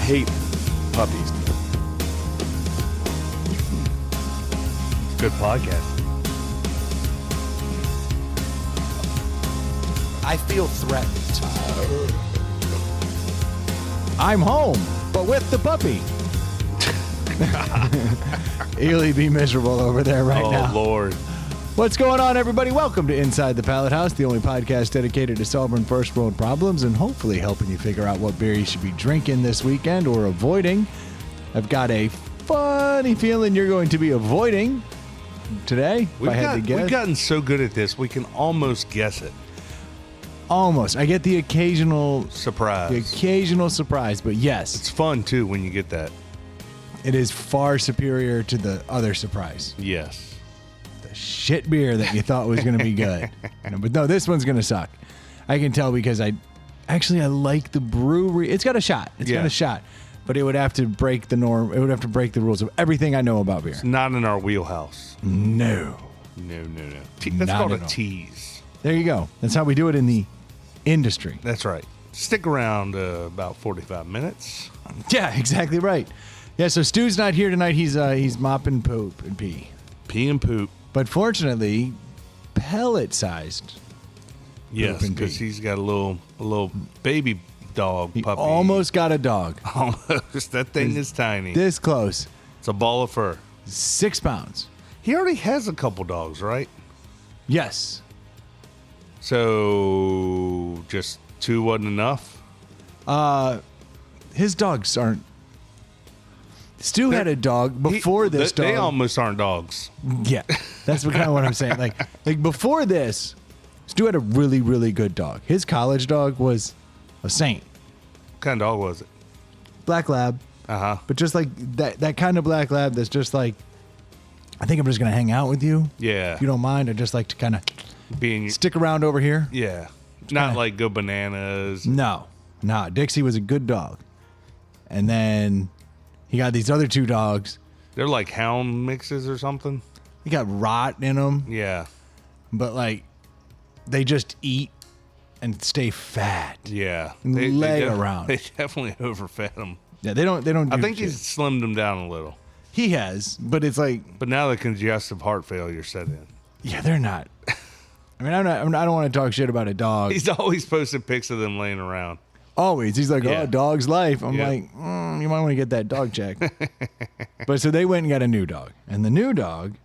hate puppies. Good podcast. I feel threatened. I'm home, but with the puppy. Ely be miserable over there right now. Oh, Lord. What's going on, everybody? Welcome to Inside the Pallet House, the only podcast dedicated to solving first world problems and hopefully helping you figure out what beer you should be drinking this weekend or avoiding. I've got a funny feeling you're going to be avoiding today, if I had to guess. We've gotten so good at this, we can almost guess it. Almost. I get the occasional surprise. but yes. It's fun, too, when you get that. It is far superior to the other surprise. Yes. The shit beer that you thought was going to be good. But no, this one's going to suck. I can tell because I like the brewery. It's got a shot. Got a shot. But it would have to break the norm. It would have to break the rules of everything I know about beer. It's not in our wheelhouse. No. That's called a tease. There you go. That's how we do it in the industry. That's right. Stick around about 45 minutes. Yeah, exactly right. Yeah, so Stu's not here tonight. He's mopping poop and pee. Pee and poop. But fortunately, pellet-sized. Yes, because he's got a little baby dog He puppy. almost got a dog. Almost. That thing is tiny. This close. It's a ball of fur. 6 pounds. He already has a couple dogs, right? Yes. So just 2 wasn't enough? His dogs aren't. Stu had a dog before this dog. They almost aren't dogs. Yeah, that's kind of what I'm saying. Like before this, Stu had a really, really good dog. His college dog was a saint. What kind of dog was it? Black lab. Uh-huh. But just like that kind of black lab that's just like, I think I'm just going to hang out with you. Yeah. If you don't mind, I'd just like to kind of Being stick around over here. Yeah. Not like go bananas. No. Dixie was a good dog. And then he got these other 2 dogs. They're like hound mixes or something. He got rot in them. Yeah. But like, they just eat and stay fat. Yeah. And lay around. They definitely overfed him. Yeah, they don't do I think shit. he's slimmed them down a little. He has, but it's like, But now the congestive heart failure set in. yeah, they're not. I mean, I don't want to talk shit about a dog. He's always posted pics of them laying around. Always. He's like, Yeah. oh, dog's life. I'm Yeah. like, you might want to get that dog checked. But so they went and got a new dog. And the new dog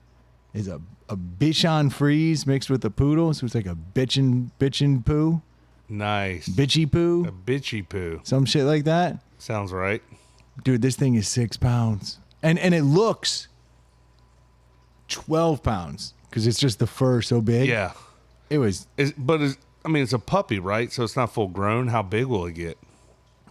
is a Bichon Frise mixed with a poodle. So it's like a bitchin' poo. Nice. Bitchy poo. A bitchy poo. Some shit like that. Sounds right. Dude, this thing is 6 pounds. And it looks 12 pounds because it's just the fur so big. Yeah. It was. It's a puppy, right? So it's not full grown. How big will it get?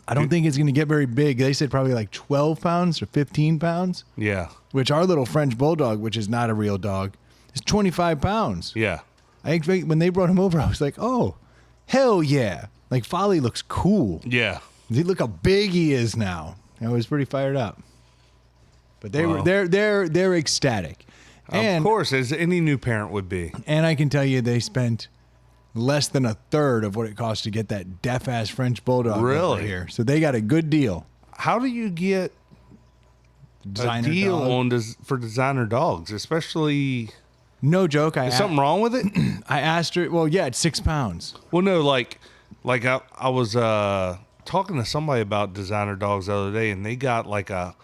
I don't think it's going to get very big. They said probably like 12 pounds or 15 pounds. Yeah. Which our little French bulldog, which is not a real dog, is 25 pounds. Yeah. I think when they brought him over, I was like, oh, hell yeah. Like, Folly looks cool. Yeah. Look how big he is now. I was pretty fired up. But Wow. they're ecstatic. Of course, as any new parent would be. And I can tell you they spent less than a third of what it cost to get that deaf-ass French bulldog over here. So they got a good deal. How do you get Designer a deal dog. for designer dogs, especially? No joke. Is something wrong with it? I asked her. Well, yeah, it's 6 pounds. Well, no, like I was talking to somebody about designer dogs the other day, and they got like a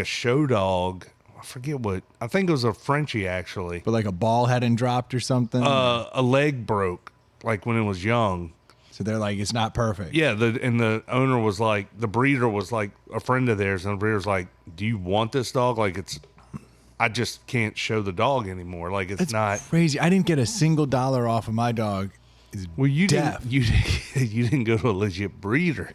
show dog. I forget what. I think it was a Frenchie actually. But like a ball hadn't dropped or something. A leg broke, like when it was young. So they're like, it's not perfect. Yeah, the owner was like, the breeder was like a friend of theirs, and the breeder's like, do you want this dog? Like I just can't show the dog anymore. Like it's That's not crazy. I didn't get a single dollar off of my dog. Well, you deaf. you didn't go to a legit breeder.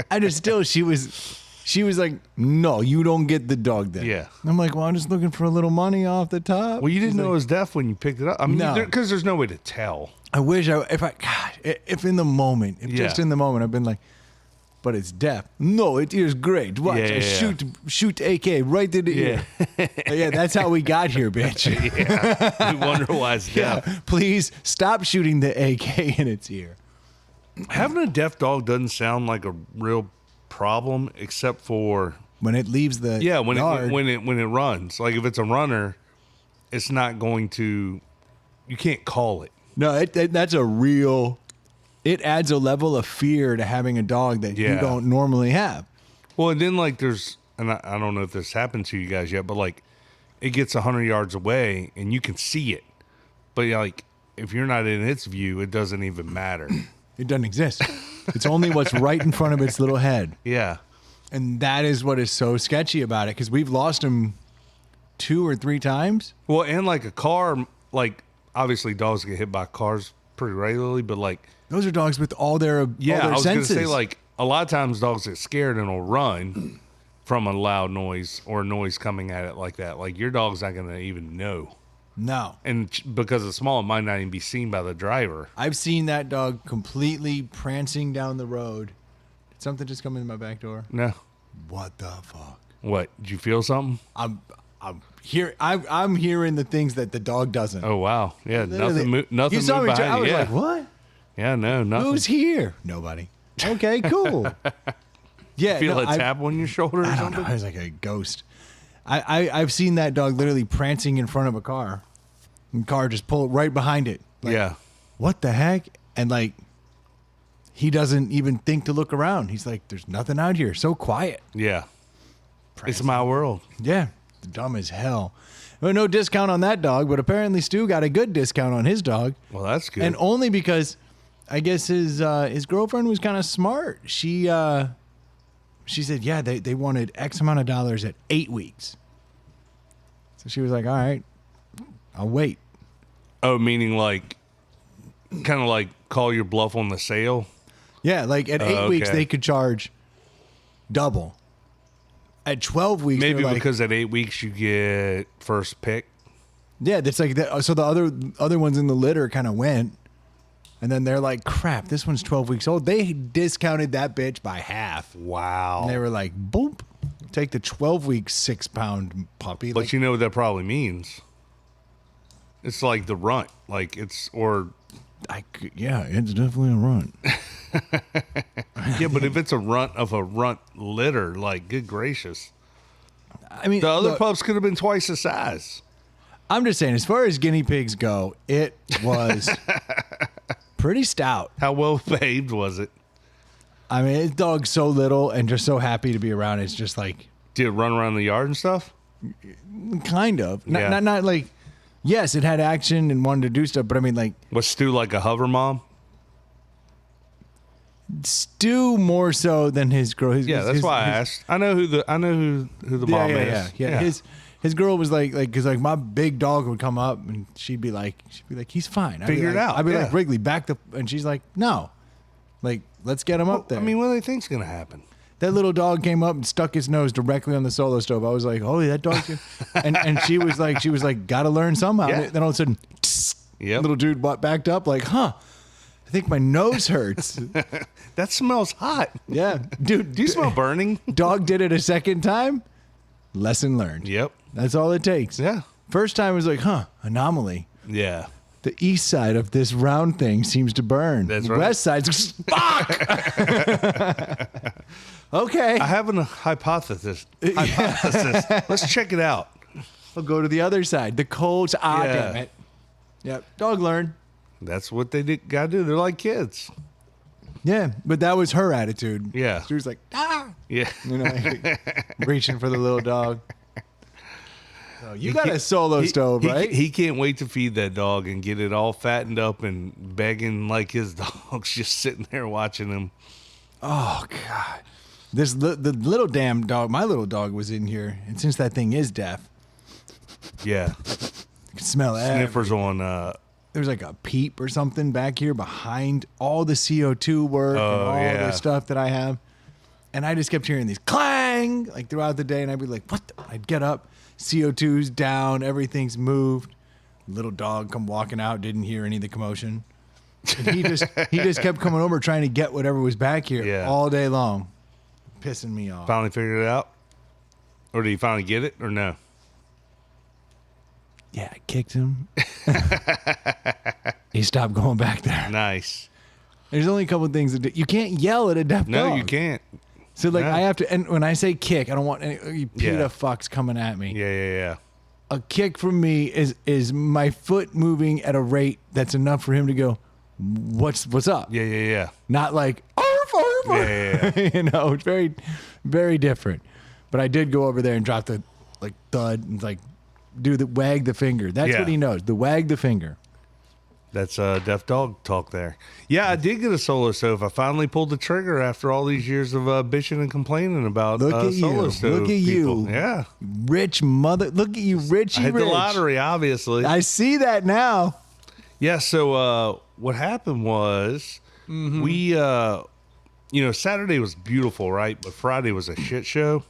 I just still she was like, no, you don't get the dog then. Yeah. And I'm like, well, I'm just looking for a little money off the top. Well, you didn't She's know like, it was deaf when you picked it up. I mean, No. because there's no way to tell. I wish if in the moment, just in the moment, I've been like, but it's deaf. No, it is great. Watch, Yeah. shoot AK right in the ear. Yeah, that's how we got here, bitch. Yeah. We wonder why it's deaf. Please stop shooting the AK in its ear. Having a deaf dog doesn't sound like a real problem except for when it leaves the when yard. When it runs. Like if it's a runner, it's not going to. You can't call it. No, that's a real. It adds a level of fear to having a dog that you don't normally have. Well, and then like there's, and I don't know if this happened to you guys yet, but like it gets 100 yards away and you can see it, but like if you're not in its view, it doesn't even matter. It doesn't exist. It's only what's right in front of its little head. Yeah. And that is what is so sketchy about it, because we've lost him 2 or 3 times. Well, and like a car, like obviously dogs get hit by cars pretty regularly, but like those are dogs with all their I was senses. gonna say like a lot of times dogs get scared and will run from a loud noise or noise coming at it like that. Like your dog's not gonna even know. No. And because it's small, it might not even be seen by the driver. I've seen that dog completely prancing down the road. Did something just come in my back door? No. What the fuck? What? Did you feel something? I'm hearing the things that the dog doesn't. Oh wow. Yeah. Literally. Nothing. You saw moved me. behind I was you. like, what? Yeah. No. Nothing. Who's here? Nobody. Okay. Cool. Yeah. Feel a tap on your shoulder or I don't something? know. I was like a ghost. I've seen that dog literally prancing in front of a car. And car just pulled right behind it. Like, yeah. What the heck? And like, he doesn't even think to look around. He's like, there's nothing out here. So quiet. Yeah. It's my world. Yeah. Dumb as hell. Well, no discount on that dog, but apparently Stu got a good discount on his dog. Well, that's good. And only because I guess his girlfriend was kind of smart. She said, yeah, they wanted X amount of dollars at 8 weeks. So she was like, all right, I'll wait. Oh, meaning like, kind of like call your bluff on the sale? Yeah, like at 8 weeks, they could charge double. At 12 weeks, maybe like, because at 8 weeks you get first pick. Yeah, that's like so the other ones in the litter kind of went, and then they're like, crap, this one's 12 weeks old. They discounted that bitch by half. Wow. And they were like, boop, take the 12-week 6-pound puppy. But like, you know what that probably means? It's like the runt, like it's yeah, it's definitely a runt. Yeah, but if it's a runt of a runt litter, like good gracious, I mean, the other look, pups could have been twice the size. I'm just saying, as far as guinea pigs go, it was pretty stout. How well behaved was it? I mean, this dog's so little and just so happy to be around. It's just like, Did it run around the yard and stuff? kind of, Yeah. not like. Yes, it had action and wanted to do stuff, but I mean, like, Was Stu like a hover mom? Stu more so than his girl. That's why I asked. I know who the mom is. Yeah. His girl was like, because like my big dog would come up and she'd be like, he's fine. Figure it out. I'd be Yeah. like, Wrigley, back the, and she's like, no, like let's get him up there. I mean, what do they think's gonna happen? That little dog came up and stuck his nose directly on the solo stove. I was like, holy, that dog's good. and she was like, gotta learn somehow. Yeah. And then all of a sudden, Yep. little dude backed up like, I think my nose hurts. That smells hot. Yeah, dude. Do you smell burning? Dog did it a second time. Lesson learned. Yep. That's all it takes. Yeah. First time was like, anomaly. Yeah. The east side of this round thing seems to burn. That's The right. west side's fuck. Okay. I have a hypothesis. Let's check it out. I'll go to the other side. The cold. Yeah. Damn it. Yep. Dog learned. That's what they gotta do. They're like kids. Yeah, but that was her attitude. Yeah. She was like, Yeah. you know, like, reaching for the little dog. So you got a solo stove, right? He can't wait to feed that dog and get it all fattened up and begging like his dog's just sitting there watching him. Oh God. The little damn dog, my little dog was in here, and since that thing is deaf, Yeah. you can smell Sniffers on There's like a peep or something back here behind all the CO2 work and all the stuff that I have. And I just kept hearing these clang like throughout the day, and I'd be like, what the? I'd get up, CO2's down, everything's moved. Little dog come walking out, didn't hear any of the commotion. And he just kept coming over trying to get whatever was back here all day long. Pissing me off. finally figured it out? Or did he finally get it or no? Yeah, I kicked him. He stopped going back there. Nice. There's only a couple of things that you can't yell at a deaf dog. No, you can't. So like Yeah. I have to, and when I say kick, I don't want any PETA fucks coming at me. Yeah. A kick from me is my foot moving at a rate that's enough for him to go, what's up? Yeah. Not like arf, arf, arf. Yeah. You know, it's very, very different. But I did go over there and drop the like thud and like do the wag the finger. That's Yeah. what he knows. The wag the finger. That's deaf dog talk there. Yeah, I did get a solo stove. I finally pulled the trigger after all these years of bitching and complaining about Look at solo you. stove. Look at people. you. Yeah. Rich mother. Look at you, Richie I hit Rich. the lottery, obviously. I see that now. Yeah, so what happened was we, Saturday was beautiful, right? But Friday was a shit show.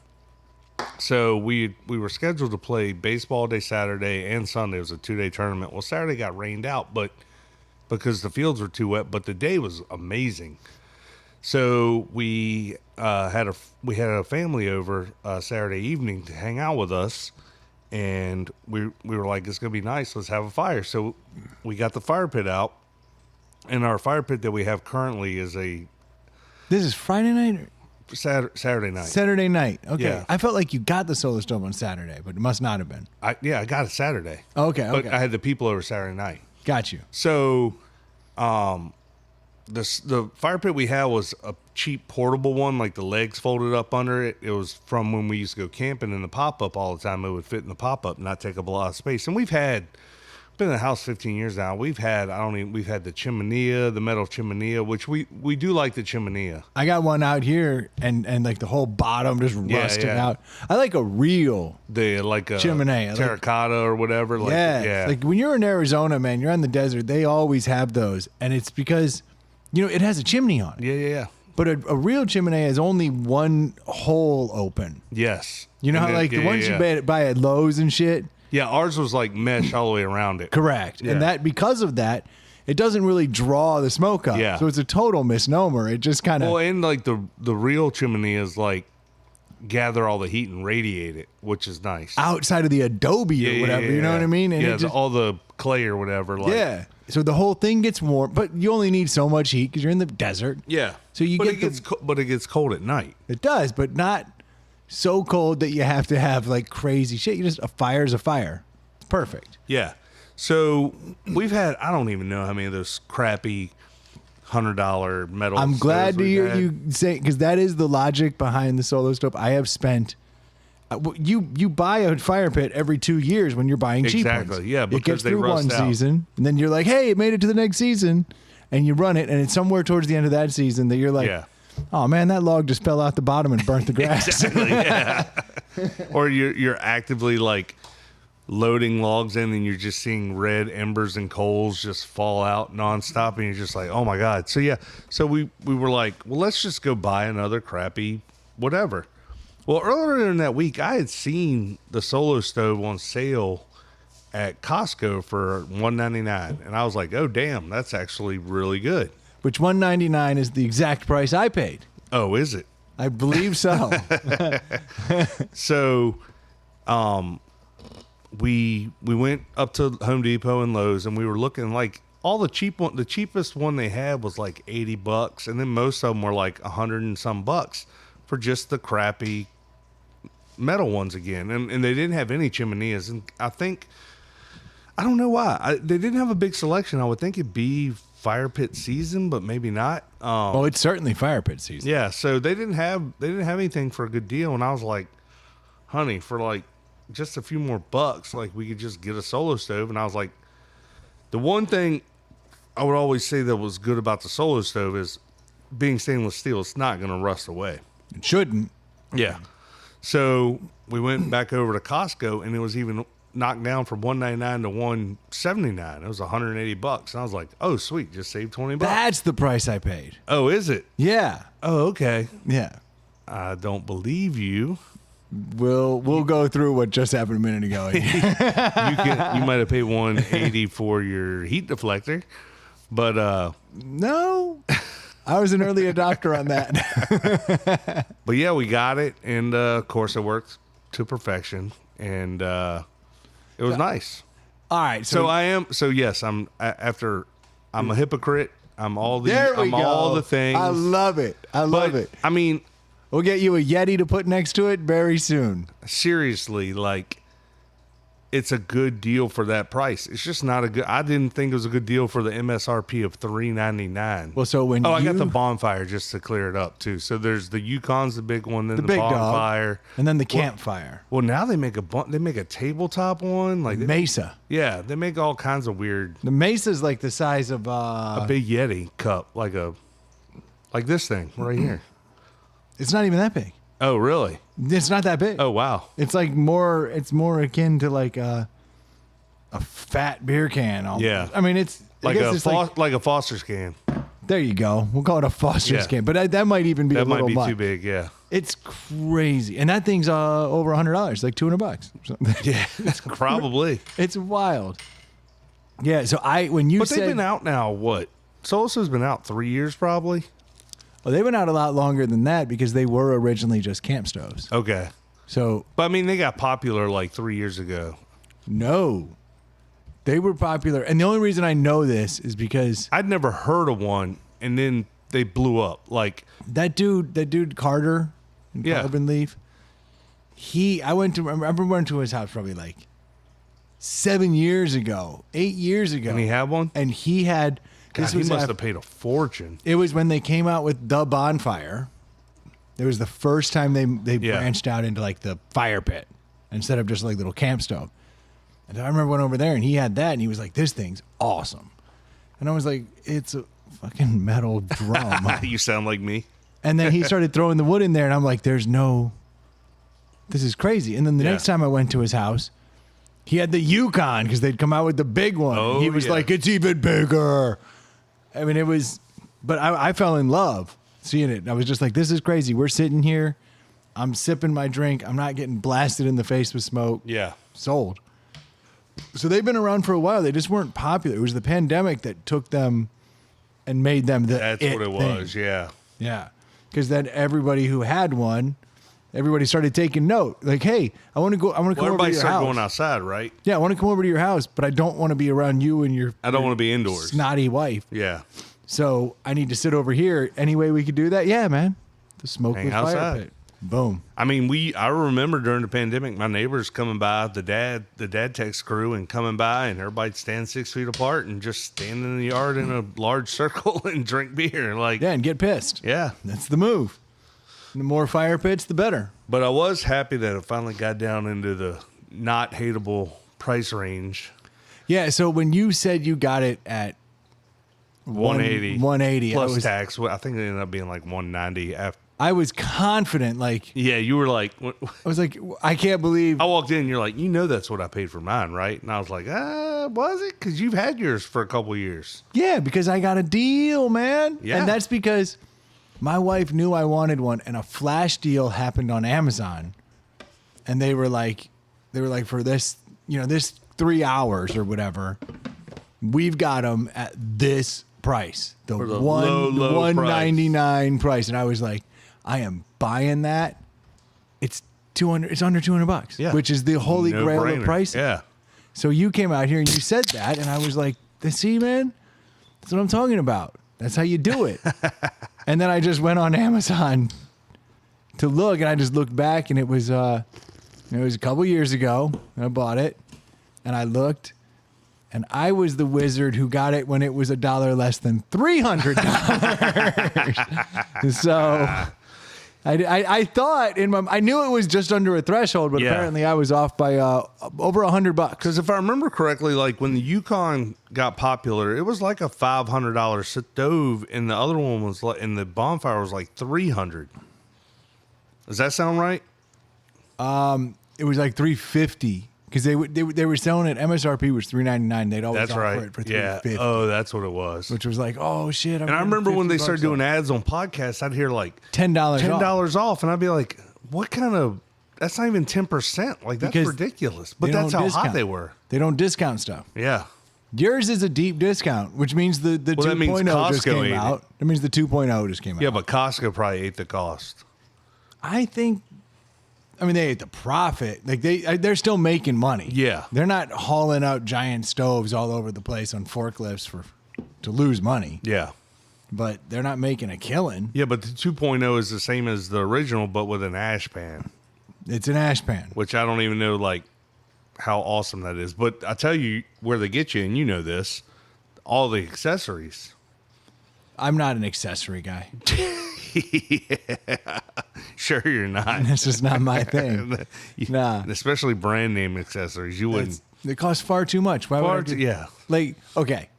So we were scheduled to play baseball day Saturday and Sunday. It was a 2-day tournament. Well, Saturday got rained out, but because the fields were too wet, but the day was amazing. So we had a family over Saturday evening to hang out with us, and we were like, it's gonna be nice. Let's have a fire. So we got the fire pit out, and our fire pit that we have currently is a This is Friday night or Saturday night. Saturday night. Okay. Yeah. I felt like you got the solo stove on Saturday, but it must not have been. I got it Saturday. Okay. But I had the people over Saturday night. Got you. So, the fire pit we had was a cheap portable one, like the legs folded up under it. It was from when we used to go camping in the pop up all the time. It would fit in the pop up, not take up a lot of space. And we've been in the house 15 years now. We've had the chimenea, the metal chimenea, which we do like the chimenea. I got one out here and like the whole bottom just rusting yeah. out. I like a real The like a Chimenea, like- terracotta or whatever. Like, yeah. Like when you're in Arizona, man, you're on the desert, they always have those. And it's because, it has a chimney on it. yeah. But a real chimney has only one hole open. Yes. You know And how then- like the yeah, ones yeah. you buy at Lowe's and shit? Yeah, ours was like mesh all the way around it. Correct. Yeah. And that because of that, it doesn't really draw the smoke up. Yeah. So it's a total misnomer. It just kind of Well, and like the real chimney is like gather all the heat and radiate it, which is nice. outside of the Adobe or whatever. You know what I mean? And yeah, it just, all the clay or whatever. Like, yeah. So the whole thing gets warm, but you only need so much heat because you're in the desert. yeah. So you but get it gets but it gets cold at night. It does, but not so cold that you have to have like crazy shit. A fire's a fire. It's perfect. Yeah. So we've had I don't even know how many of those crappy $100 metal. I'm glad stoves to we've hear had. you say because that is the logic behind the solo stove. I have spent. You buy a fire pit every 2 years when you're buying cheap ones. Exactly, yeah, It because gets they through rust one out. season, and then you're like, "Hey, it made it to the next season," and you run it, and it's somewhere towards the end of that season that you're like, Yeah. "Oh man, that log just fell out the bottom and burnt the grass." Exactly, yeah. Or you're actively like loading logs in and you're just seeing red embers and coals just fall out nonstop and you're just like, oh my God. So yeah, so we were like, well, let's just go buy another crappy whatever. Well, earlier in that week, I had seen the Solo stove on sale at Costco for $199, and I was like, oh damn, that's actually really good. Which $199 is the exact price I paid. Oh, is it? I believe so. So, we went up to Home Depot and Lowe's, and we were looking like all the cheap one. The cheapest one they had was like $80, and then most of them were like $100 and some bucks for just the crappy metal ones again. And they didn't have any chimeneas, and I don't know why they didn't have a big selection. I would think it'd be fire pit season, but maybe not. Oh, it's certainly fire pit season. Yeah, so they didn't have anything for a good deal, and I was like, honey, for like just a few more bucks, like we could just get a Solo stove. And I was like, the one thing I would always say that was good about the Solo stove is being stainless steel, it's not going to rust away. It shouldn't. Yeah. So we went back over to Costco, and it was even knocked down from $199 to $179. It was $180, and I was like, "Oh, sweet, just saved $20." That's the price I paid. Oh, is it? Yeah. Oh, okay. Yeah. I don't believe you. We'll go through what just happened a minute ago. You might have paid $180 for your heat deflector, but No. I was an early adopter on that. but yeah, we got it, and of course, it worked to perfection, and it was nice. All right. Yes, I'm a hypocrite. I'm all the there we I'm go. all the things. I love it. I love it. I mean, We'll get you a Yeti to put next to it very soon. Seriously, like, it's a good deal for that price. It's just not a good. I didn't think it was a good deal for the MSRP of $399. Well, so when I got the bonfire just to clear it up too. So there's the Yukon's the big one, then the big bonfire, dog, and then the campfire. Well, now they make a tabletop one, like Mesa. Yeah, they make all kinds of weird. The Mesa's like the size of a big Yeti cup, like this thing right here. It's not even that big. Oh, really? It's not that big. Oh, wow. It's like more. It's more akin to like a fat beer can. Almost. Yeah. I mean, it's like a Foster's can. There you go. We'll call it a Foster's can, but that might even be that a little might be much. too big. Yeah. It's crazy, and that thing's over $100, like $200. Yeah, probably. It's wild. Yeah. So when you but said they've been out now, what? Solosa's been out 3 years, probably. Well, they've been out a lot longer than that because they were originally just camp stoves. Okay. So, but I mean, they got popular like 3 years ago. No, they were popular, and the only reason I know this is because I'd never heard of one, and then they blew up. Like that dude Carter, in Carbon Leaf. I remember went to his house probably like 8 years ago, and he had one, and he had. God, he must have paid a fortune. It was when they came out with the bonfire. It was the first time they branched out into like the fire pit instead of just like little camp stove. And I remember went over there and he had that and he was like, "This thing's awesome," and I was like, "It's a fucking metal drum." You sound like me. And then he started throwing the wood in there, and I'm like, "This is crazy." And then the next time I went to his house, he had the Yukon because they'd come out with the big one. Oh, he was like, "It's even bigger." I mean, it was, but I fell in love seeing it. I was just like, this is crazy. We're sitting here. I'm sipping my drink. I'm not getting blasted in the face with smoke. Yeah. Sold. So they've been around for a while. They just weren't popular. It was the pandemic that took them and made them That's what it was. Yeah. Yeah. Because then everybody who had one, everybody started taking note. Like, hey, I want to go. I want to come over to your house. Everybody started going outside, right? Yeah, I want to come over to your house, but I don't want to be around you and your. I don't want to be indoors. Snotty wife. Yeah. So I need to sit over here. Any way we could do that? Yeah, man. The smokeless fire outside. pit. Boom. I mean, I remember during the pandemic, my neighbors coming by, the dad text crew, and coming by, and everybody stand 6 feet apart and just stand in the yard in a large circle and drink beer, like Yeah, and get pissed. Yeah, that's the move. The more fire pits, the better. But I was happy that it finally got down into the not hateable price range. Yeah. So when you said you got it at 180 plus tax, I think it ended up being like 190 after. I was confident, like... Yeah, you were like... I was like, I can't believe... I walked in and you're like, that's what I paid for mine, right? And I was like, was it? Because you've had yours for a couple of years. Yeah, because I got a deal, man. Yeah. And that's because my wife knew I wanted one, and a flash deal happened on Amazon. And they were like, for this, this 3 hours or whatever, we've got them at this price. The low $199 price. And I was like, I am buying that. It's $200. It's under $200. Yeah. Which is the holy grail of prices. Yeah. So you came out here and you said that, and I was like, "See, man, that's what I'm talking about. That's how you do it." And then I just went on Amazon to look, and I just looked back, and it was a couple years ago, and I bought it, and I looked, and I was the wizard who got it when it was $1 less than $300. So I thought I knew it was just under a threshold, but apparently I was off by over $100. Because if I remember correctly, like when the Yukon got popular, it was like a $500 stove, and the other one was like, and the bonfire was like $300. Does that sound right? It was like $350 because they were selling it. MSRP was $399. They'd always offer it for $350. Yeah. Oh, that's what it was. Which was like, oh shit! And I remember when they started doing ads on podcasts, I'd hear like $10 off, and I'd be like, what kind of? That's not even 10%. Like that's Because ridiculous. But that's how hot they were. They don't discount stuff. Yeah. Yours is a deep discount, which means the 2.0 just came out. That means the 2.0 just came out. Yeah, but Costco probably ate the cost. I think. I mean, they ate the profit. Like they're still making money. Yeah, they're not hauling out giant stoves all over the place on forklifts to lose money. Yeah, but they're not making a killing. Yeah, but the 2.0 is the same as the original, but with an ash pan. It's an ash pan. Which I don't even know, like, how awesome that is. But I tell you where they get you, and you know this, all the accessories. I'm not an accessory guy. Yeah. Sure you're not. This is not my thing. Nah. Especially brand name accessories. You wouldn't. It costs far too much. Why would I do? Yeah. Like, okay,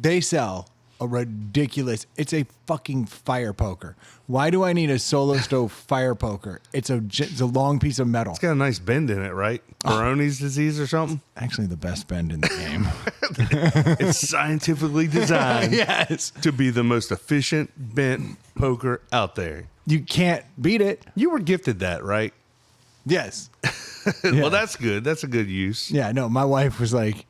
they sell a ridiculous, it's a fucking fire poker. Why do I need a Solo Stove fire poker? It's a long piece of metal. It's got a nice bend in it, right? Peyronie's disease or something? Actually, the best bend in the game. It's scientifically designed Yes. to be the most efficient bent poker out there. You can't beat it. You were gifted that, right? Yes. Well, that's good. That's a good use. Yeah, no, my wife was like,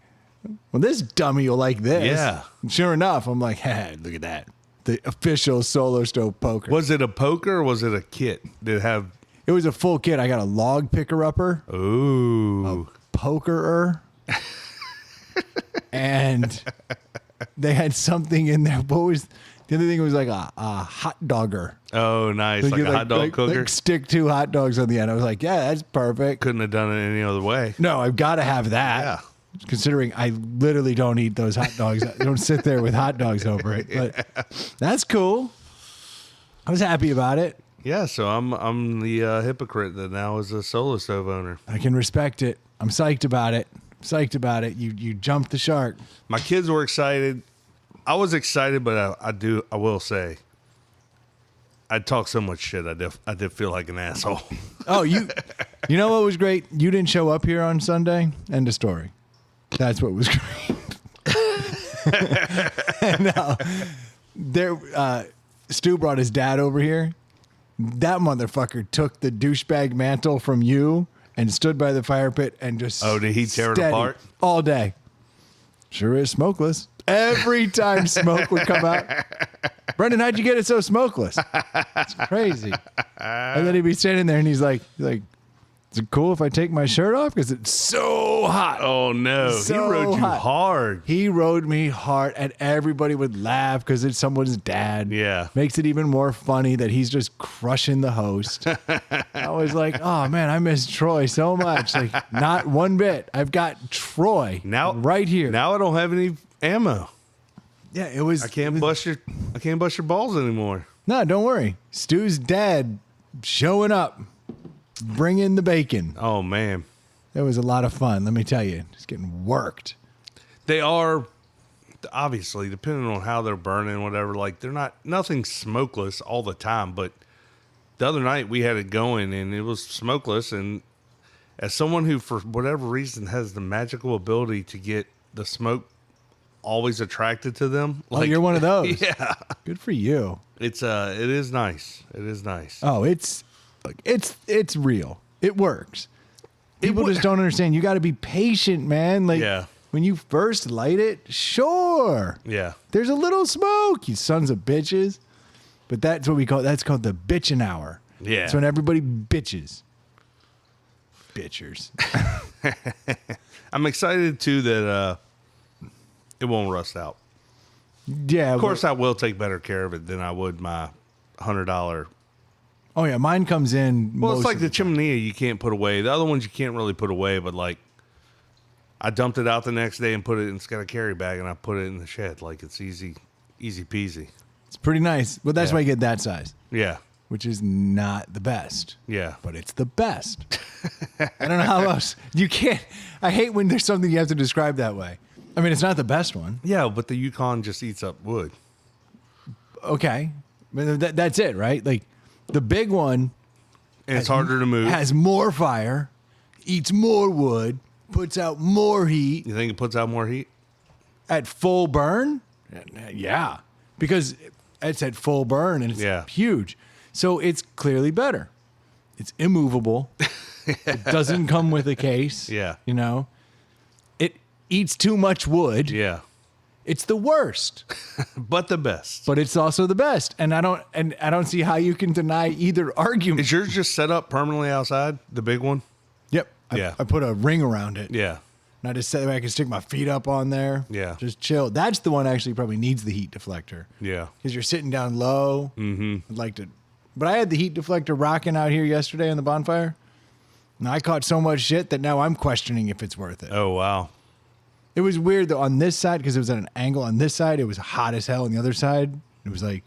well, this dummy will like this. Yeah. And sure enough, I'm like, hey, look at that. The official Solo Stove poker. Was it a poker or was it a kit? Did it have... It was a full kit. I got a log picker-upper. Ooh. Pokerer. And they had something in there. What was... The other thing was like a hot dogger. Oh, nice. Like you a hot dog cooker? Like stick 2 hot dogs on the end. I was like, yeah, that's perfect. Couldn't have done it any other way. No, I've got to have that. Yeah. Considering I literally don't eat those hot dogs. I don't sit there with hot dogs over it. But that's cool. I was happy about it. Yeah, so I'm the hypocrite that now is a Solo Stove owner. I can respect it. I'm psyched about it. You jumped the shark. My kids were excited. I was excited, but I will say, I talk so much shit. I did feel like an asshole. Oh, you know what was great? You didn't show up here on Sunday. End of story. That's what was great. Stu brought his dad over here. That motherfucker took the douchebag mantle from you and stood by the fire pit and just did he tear it apart? All day. Sure is smokeless. Every time smoke would come out. Brendan, how'd you get it so smokeless? It's crazy. And then he'd be standing there and he's like, is it cool if I take my shirt off? Because it's so hot. Oh, no. So he rode you hot. hard. He rode me hard, and everybody would laugh because it's someone's dad. Yeah. Makes it even more funny that he's just crushing the host. I was like, oh, man, I miss Troy so much. Like, not one bit. I've got Troy Now, right here. Now I don't have any ammo. Yeah, it was. I can't bust your balls anymore. No, don't worry. Stu's dad showing up, bringing the bacon. Oh, man. That was a lot of fun, let me tell you. Just getting worked. They are, obviously, depending on how they're burning, whatever, like, nothing smokeless all the time, but the other night we had it going and it was smokeless, and as someone who, for whatever reason, has the magical ability to get the smoke always attracted to them. Like, oh, you're one of those. Yeah. Good for you. It is nice. It is nice. Oh, it's real. It works. People just don't understand. You got to be patient, man. Like, yeah. When you first light it, sure. Yeah. There's a little smoke, you sons of bitches. But that's what that's called the bitchin' hour. Yeah. It's when everybody bitches. Bitchers. I'm excited too that it won't rust out. Yeah. Of course, I will take better care of it than I would my $100. Oh yeah, mine comes in. Well, it's like the chimenea you can't put away. The other ones you can't really put away, but like I dumped it out the next day and put it in, it's got a carry bag, and I put it in the shed. Like, it's easy peasy. It's pretty nice. Well, that's why I get that size. Yeah. Which is not the best. Yeah. But it's the best. I don't know how else. You can't. I hate when there's something you have to describe that way. I mean, it's not the best one. Yeah, but the Yukon just eats up wood. Okay. But that's it, right? Like, the big one. And it's harder to move. Has more fire, eats more wood, puts out more heat. You think it puts out more heat? At full burn? Yeah. Because it's at full burn and it's huge. So it's clearly better. It's immovable. It doesn't come with a case. Yeah. You know? It eats too much wood. Yeah. It's the worst. But the best. But it's also the best. And I don't see how you can deny either argument. Is yours just set up permanently outside, the big one? Yep. Yeah. I put a ring around it. Yeah. And I just sit there, I can stick my feet up on there. Yeah. Just chill. That's the one actually probably needs the heat deflector. Yeah. Because you're sitting down low. Mm-hmm. I'd like to. But I had the heat deflector rocking out here yesterday on the bonfire. And I caught so much shit that now I'm questioning if it's worth it. Oh, wow. It was weird though on this side because it was at an angle. On this side, it was hot as hell. On the other side, it was like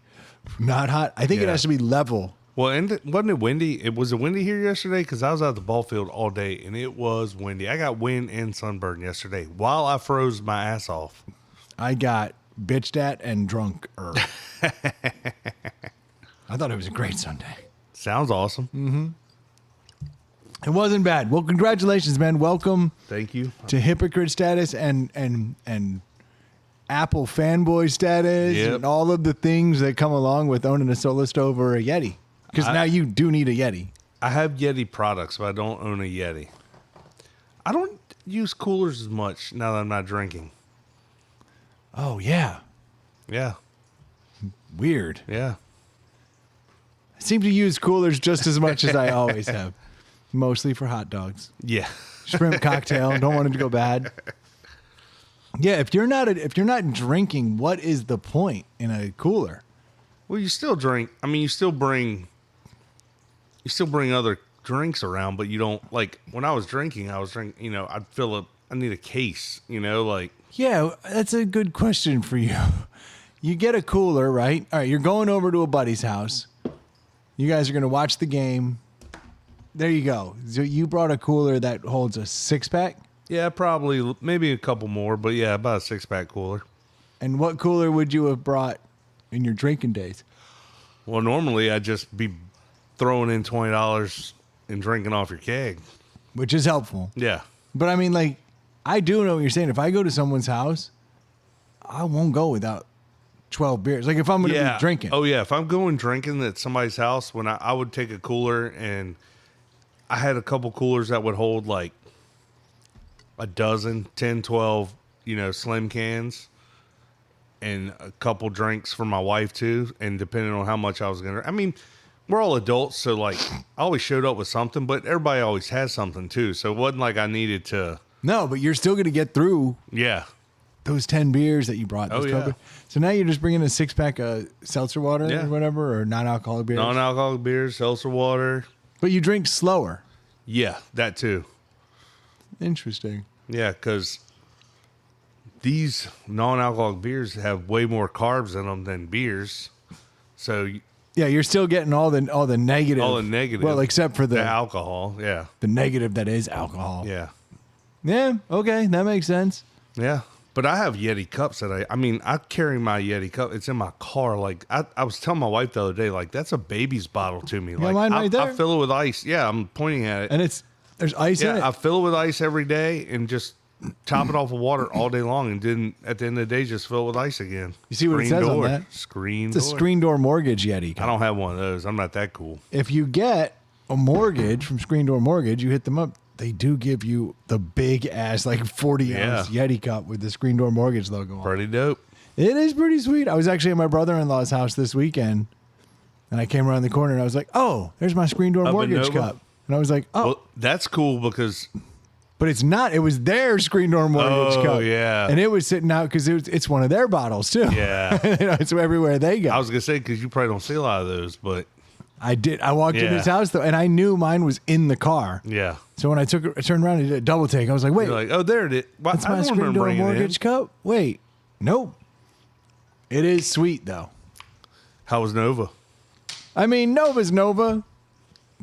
not hot. I think it Yeah. has to be level. Well, and wasn't it windy? Was it windy here yesterday? Because I was out at the ball field all day, and it was windy. I got wind and sunburn yesterday while I froze my ass off. I got bitched at and drunk. I thought it was a great Sunday. Sounds awesome. It wasn't bad. Well, congratulations, man. Welcome Thank you. to hypocrite status and Apple fanboy status Yep. and all of the things that come along with owning a Solar Stove or a Yeti. Because now you do need a Yeti. I have Yeti products, but I don't own a Yeti. I don't use coolers as much now that I'm not drinking. Oh, yeah. Yeah. Weird. Yeah. I seem to use coolers just as much as I always have. Mostly for hot dogs. Yeah. Shrimp cocktail. Don't want it to go bad. Yeah, if you're not drinking, what is the point in a cooler? Well, you still drink. I mean, you still bring other drinks around, but you don't, like, when I was drinking, I'd fill up, I need a case, like. Yeah, that's a good question for you. You get a cooler, right? All right, you're going over to a buddy's house. You guys are going to watch the game. There you go. So you brought a cooler that holds a 6-pack? Yeah, probably, maybe a couple more, but yeah, about a 6-pack cooler. And what cooler would you have brought in your drinking days? Well, normally I'd just be throwing in $20 and drinking off your keg. Which is helpful. Yeah. But I mean, like, I do know what you're saying. If I go to someone's house, I won't go without 12 beers. Like, if I'm going to be drinking. Oh, yeah. If I'm going drinking at somebody's house, when I would take a cooler, and I had a couple coolers that would hold like a dozen, 10, 12, slim cans, and a couple drinks for my wife too. And depending on how much I was going to, I mean, we're all adults. So like I always showed up with something, but everybody always has something too. So it wasn't like I needed to. No, but you're still going to get through Yeah. those 10 beers that you brought. Oh, yeah. So now you're just bringing a 6-pack of seltzer water Yeah. or whatever, or non-alcoholic beers. Non-alcoholic beers, seltzer water. But you drink slower. Yeah, that too. Interesting. Yeah, because these non-alcoholic beers have way more carbs in them than beers. So Yeah, you're still getting all the negative. all the negative. Well, except for the alcohol. Yeah. the negative that is alcohol. Yeah. Yeah, okay, that makes sense. Yeah. But I have Yeti cups that I carry my Yeti cup. It's in my car. Like I was telling my wife the other day, like that's a baby's bottle to me. Like mine right there. I fill it with ice. Yeah, I'm pointing at it. And there's ice in it. Yeah, I fill it with ice every day and just top it off with water all day long, and then at the end of the day just fill it with ice again. You see what it says on that? Screen It's a door. screen door mortgage Yeti. I don't have one of those. I'm not that cool. If you get a mortgage from Screen Door Mortgage, you hit them up. They do give you the big ass, like 40-ounce Yeti cup with the Screen Door Mortgage logo on. Pretty dope. It is pretty sweet. I was actually at my brother-in-law's house this weekend, and I came around the corner, and I was like, oh, there's my Screen Door Up in Mortgage Nova? cup. And I was like, oh. Well, that's cool because But it's not. It was their Screen Door Mortgage Oh, cup. yeah. And it was sitting out because it's one of their bottles, too. Yeah. It's everywhere they go. I was gonna say because you probably don't see a lot of those, but I did. I walked in Yeah. his house, though, and I knew mine was in the car. yeah. So when I turned around and did a double take, I was like, wait, You're like, oh, there it is. Well, that's I my don't Screen remember Door bringing it in. Mortgage cup? Wait, nope. It is sweet, though. How was Nova? I mean, Nova's Nova.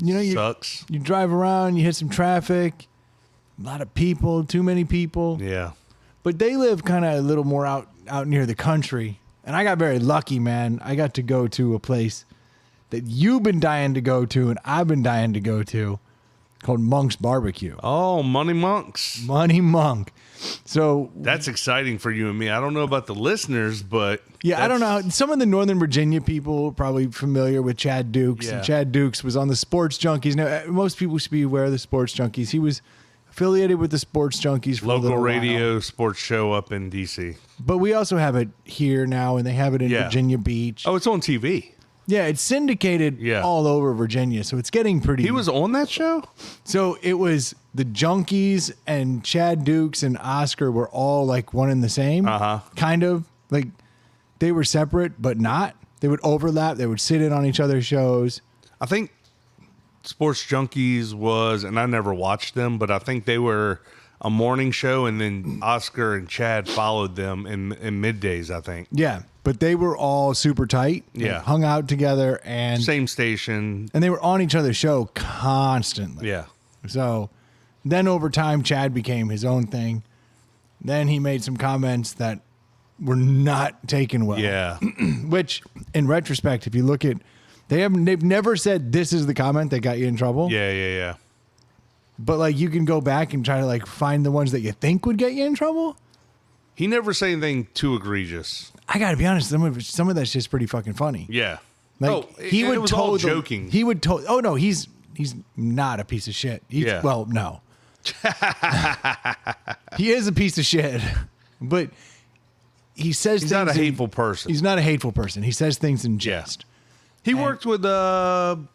You know, Sucks. you drive around, you hit some traffic, a lot of people, too many people. Yeah. But they live kind of a little more out near the country. And I got very lucky, man. I got to go to a place that you've been dying to go to and I've been dying to go to called Monk's Barbecue. Oh, Money Monks. Money Monk. So, That's exciting for you and me. I don't know about the listeners, but yeah, I don't know. Some of the Northern Virginia people are probably familiar with Chad Dukes. Yeah. And Chad Dukes was on the Sports Junkies. Now, most people should be aware of the Sports Junkies. He was affiliated with the Sports Junkies for a Local little radio while. sports show up in D.C. But we also have it here now, and they have it in Yeah. Virginia Beach. Oh, it's on TV. Yeah, it's syndicated all over Virginia, so it's getting pretty. He was on that show? So it was the Junkies and Chad Dukes and Oscar were all like one and the same. Kind of. Like they were separate, but not. They would overlap. They would sit in on each other's shows. I think Sports Junkies was, and I never watched them, but I think they were a morning show, and then Oscar and Chad followed them in middays, I think. Yeah, but they were all super tight. Yeah. Hung out together and same station. And they were on each other's show constantly. Yeah. So then over time, Chad became his own thing. Then he made some comments that were not taken well. Yeah. Which, in retrospect, if you look at, they've never said this is the comment that got you in trouble. Yeah. But like you can go back and try to like find the ones that you think would get you in trouble. He never said anything too egregious. I got to be honest, some of that's just pretty fucking funny. Yeah. Like he would it was all joking. He would oh no, he's not a piece of shit. Well, no. He is a piece of shit. But he says he's things not a hateful person. He's not a hateful person. He says things in jest. He worked with LeVar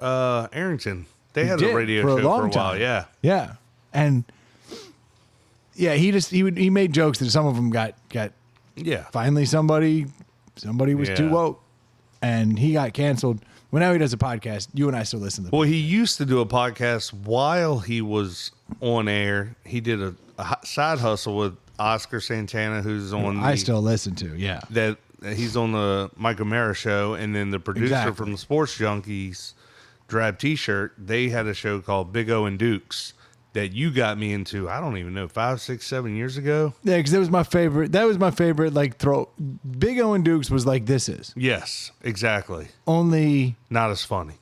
Arrington. They had a radio show for a while. Yeah. Yeah. And yeah, he made jokes that some of them got finally somebody was too woke and he got canceled. Well, now he does a podcast. You and I still listen to the podcast. He used to do a podcast while he was on air. He did a side hustle with Oscar Santana, who's on I still listen to, yeah. That he's on the Mike O'Mara show, and then the producer from the Sports Junkies, Drab T-Shirt, they had a show called Big O and Dukes that you got me into, I don't even know, 5, 6, 7 years ago. Yeah, because that was my favorite, like, throw. Big O and Dukes was like this is. Yes, exactly. Only not as funny.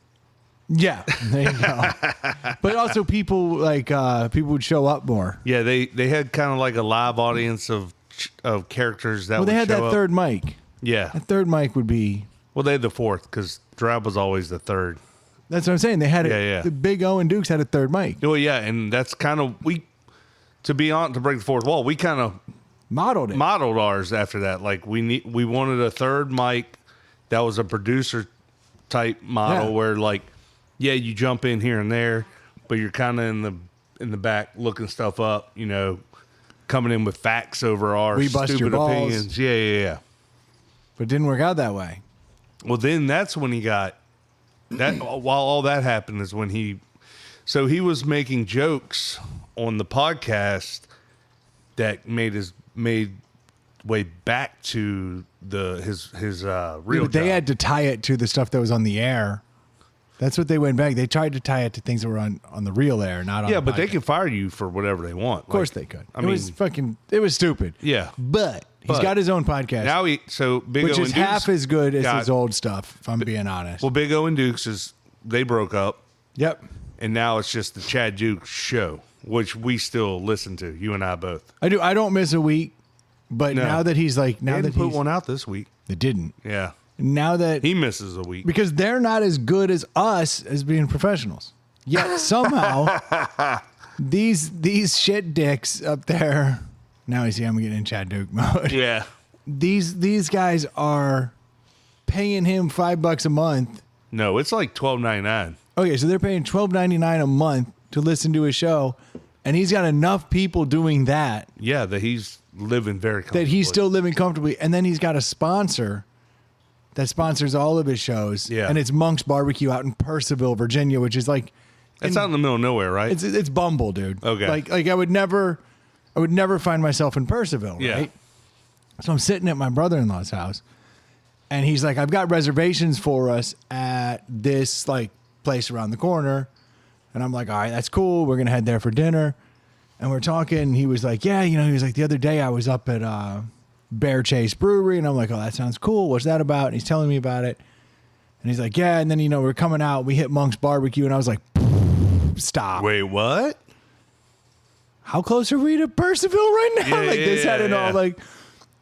Yeah, there you go. But also people would show up more. Yeah, they had kind of like a live audience of characters that would show up. Well, they had that third mic. Yeah. That third mic would be... Well, they had the fourth because Drab was always the third. That's what I'm saying. They had the Big O and Dukes had a third mic. Oh, yeah, and that's kind of... To break the fourth wall, we kind of... Modeled ours after that. Like, we wanted a third mic that was a producer-type model where, like... Yeah, you jump in here and there, but you're kind of in the back looking stuff up, coming in with facts over our stupid opinions. Yeah. But it didn't work out that way. Well, then that's when he got that. While all that happened is when he was making jokes on the podcast that made way back to his real. But they had to tie it to the stuff that was on the air. That's what they went back. They tried to tie it to things that were on the real air, not on. Yeah, the but podcast. they can fire you for whatever they want. Of course they could. It was stupid. Yeah, but he's got his own podcast now. Big which O and is Dukes half as good as his old stuff. If I'm being honest. Well, Big O and Dukes they broke up. Yep. And now it's just the Chad Dukes show, which we still listen to. You and I both. I do. I don't miss a week, but now that he's like they didn't put one out this week. They didn't. Yeah. Now that he misses a week because they're not as good as us as being professionals. Yet somehow these shit dicks up there. Now you see I'm getting in Chad Duke mode. Yeah. These guys are paying him $5 a month. No, it's like $12.99. Okay, so they're paying $12.99 a month to listen to his show, and he's got enough people doing that. Yeah, that he's living very comfortably. That he's still living comfortably, and then he's got a sponsor that sponsors all of his shows. Yeah. And it's Monk's Barbecue out in Purcellville, Virginia, which is like... It's out in the middle of nowhere, right? It's Bumble, dude. Okay. Like I would never find myself in Purcellville, right? Yeah. So I'm sitting at my brother-in-law's house, and he's like, I've got reservations for us at this like place around the corner. And I'm like, all right, that's cool. We're going to head there for dinner. And we're talking. He was like, yeah, he was like, the other day I was up at Bear Chase Brewery. And I'm like, oh, that sounds cool. What's that about? And he's telling me about it. And he's like, yeah. And then, we're coming out. We hit Monk's Barbecue. And I was like, stop. Wait, what? How close are we to Purcellville right now? Yeah, this had it all like.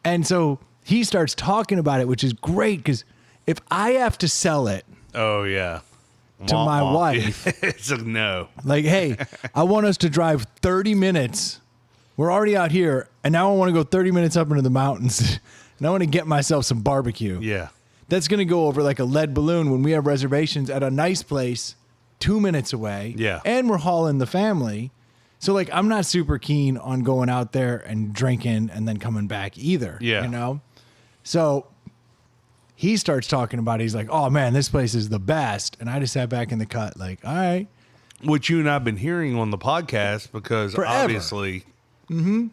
And so he starts talking about it, which is great because if I have to sell it. Oh, yeah. To my wife. It's a no. Like, hey, I want us to drive 30 minutes. We're already out here, and now I want to go 30 minutes up into the mountains, and I want to get myself some barbecue. Yeah. That's going to go over like a lead balloon when we have reservations at a nice place 2 minutes away. Yeah. And we're hauling the family. So, like, I'm not super keen on going out there and drinking and then coming back either. Yeah. You know? So he starts talking about it. He's like, oh, man, this place is the best. And I just sat back in the cut like, all right. Which you and I have been hearing on the podcast because Forever. obviously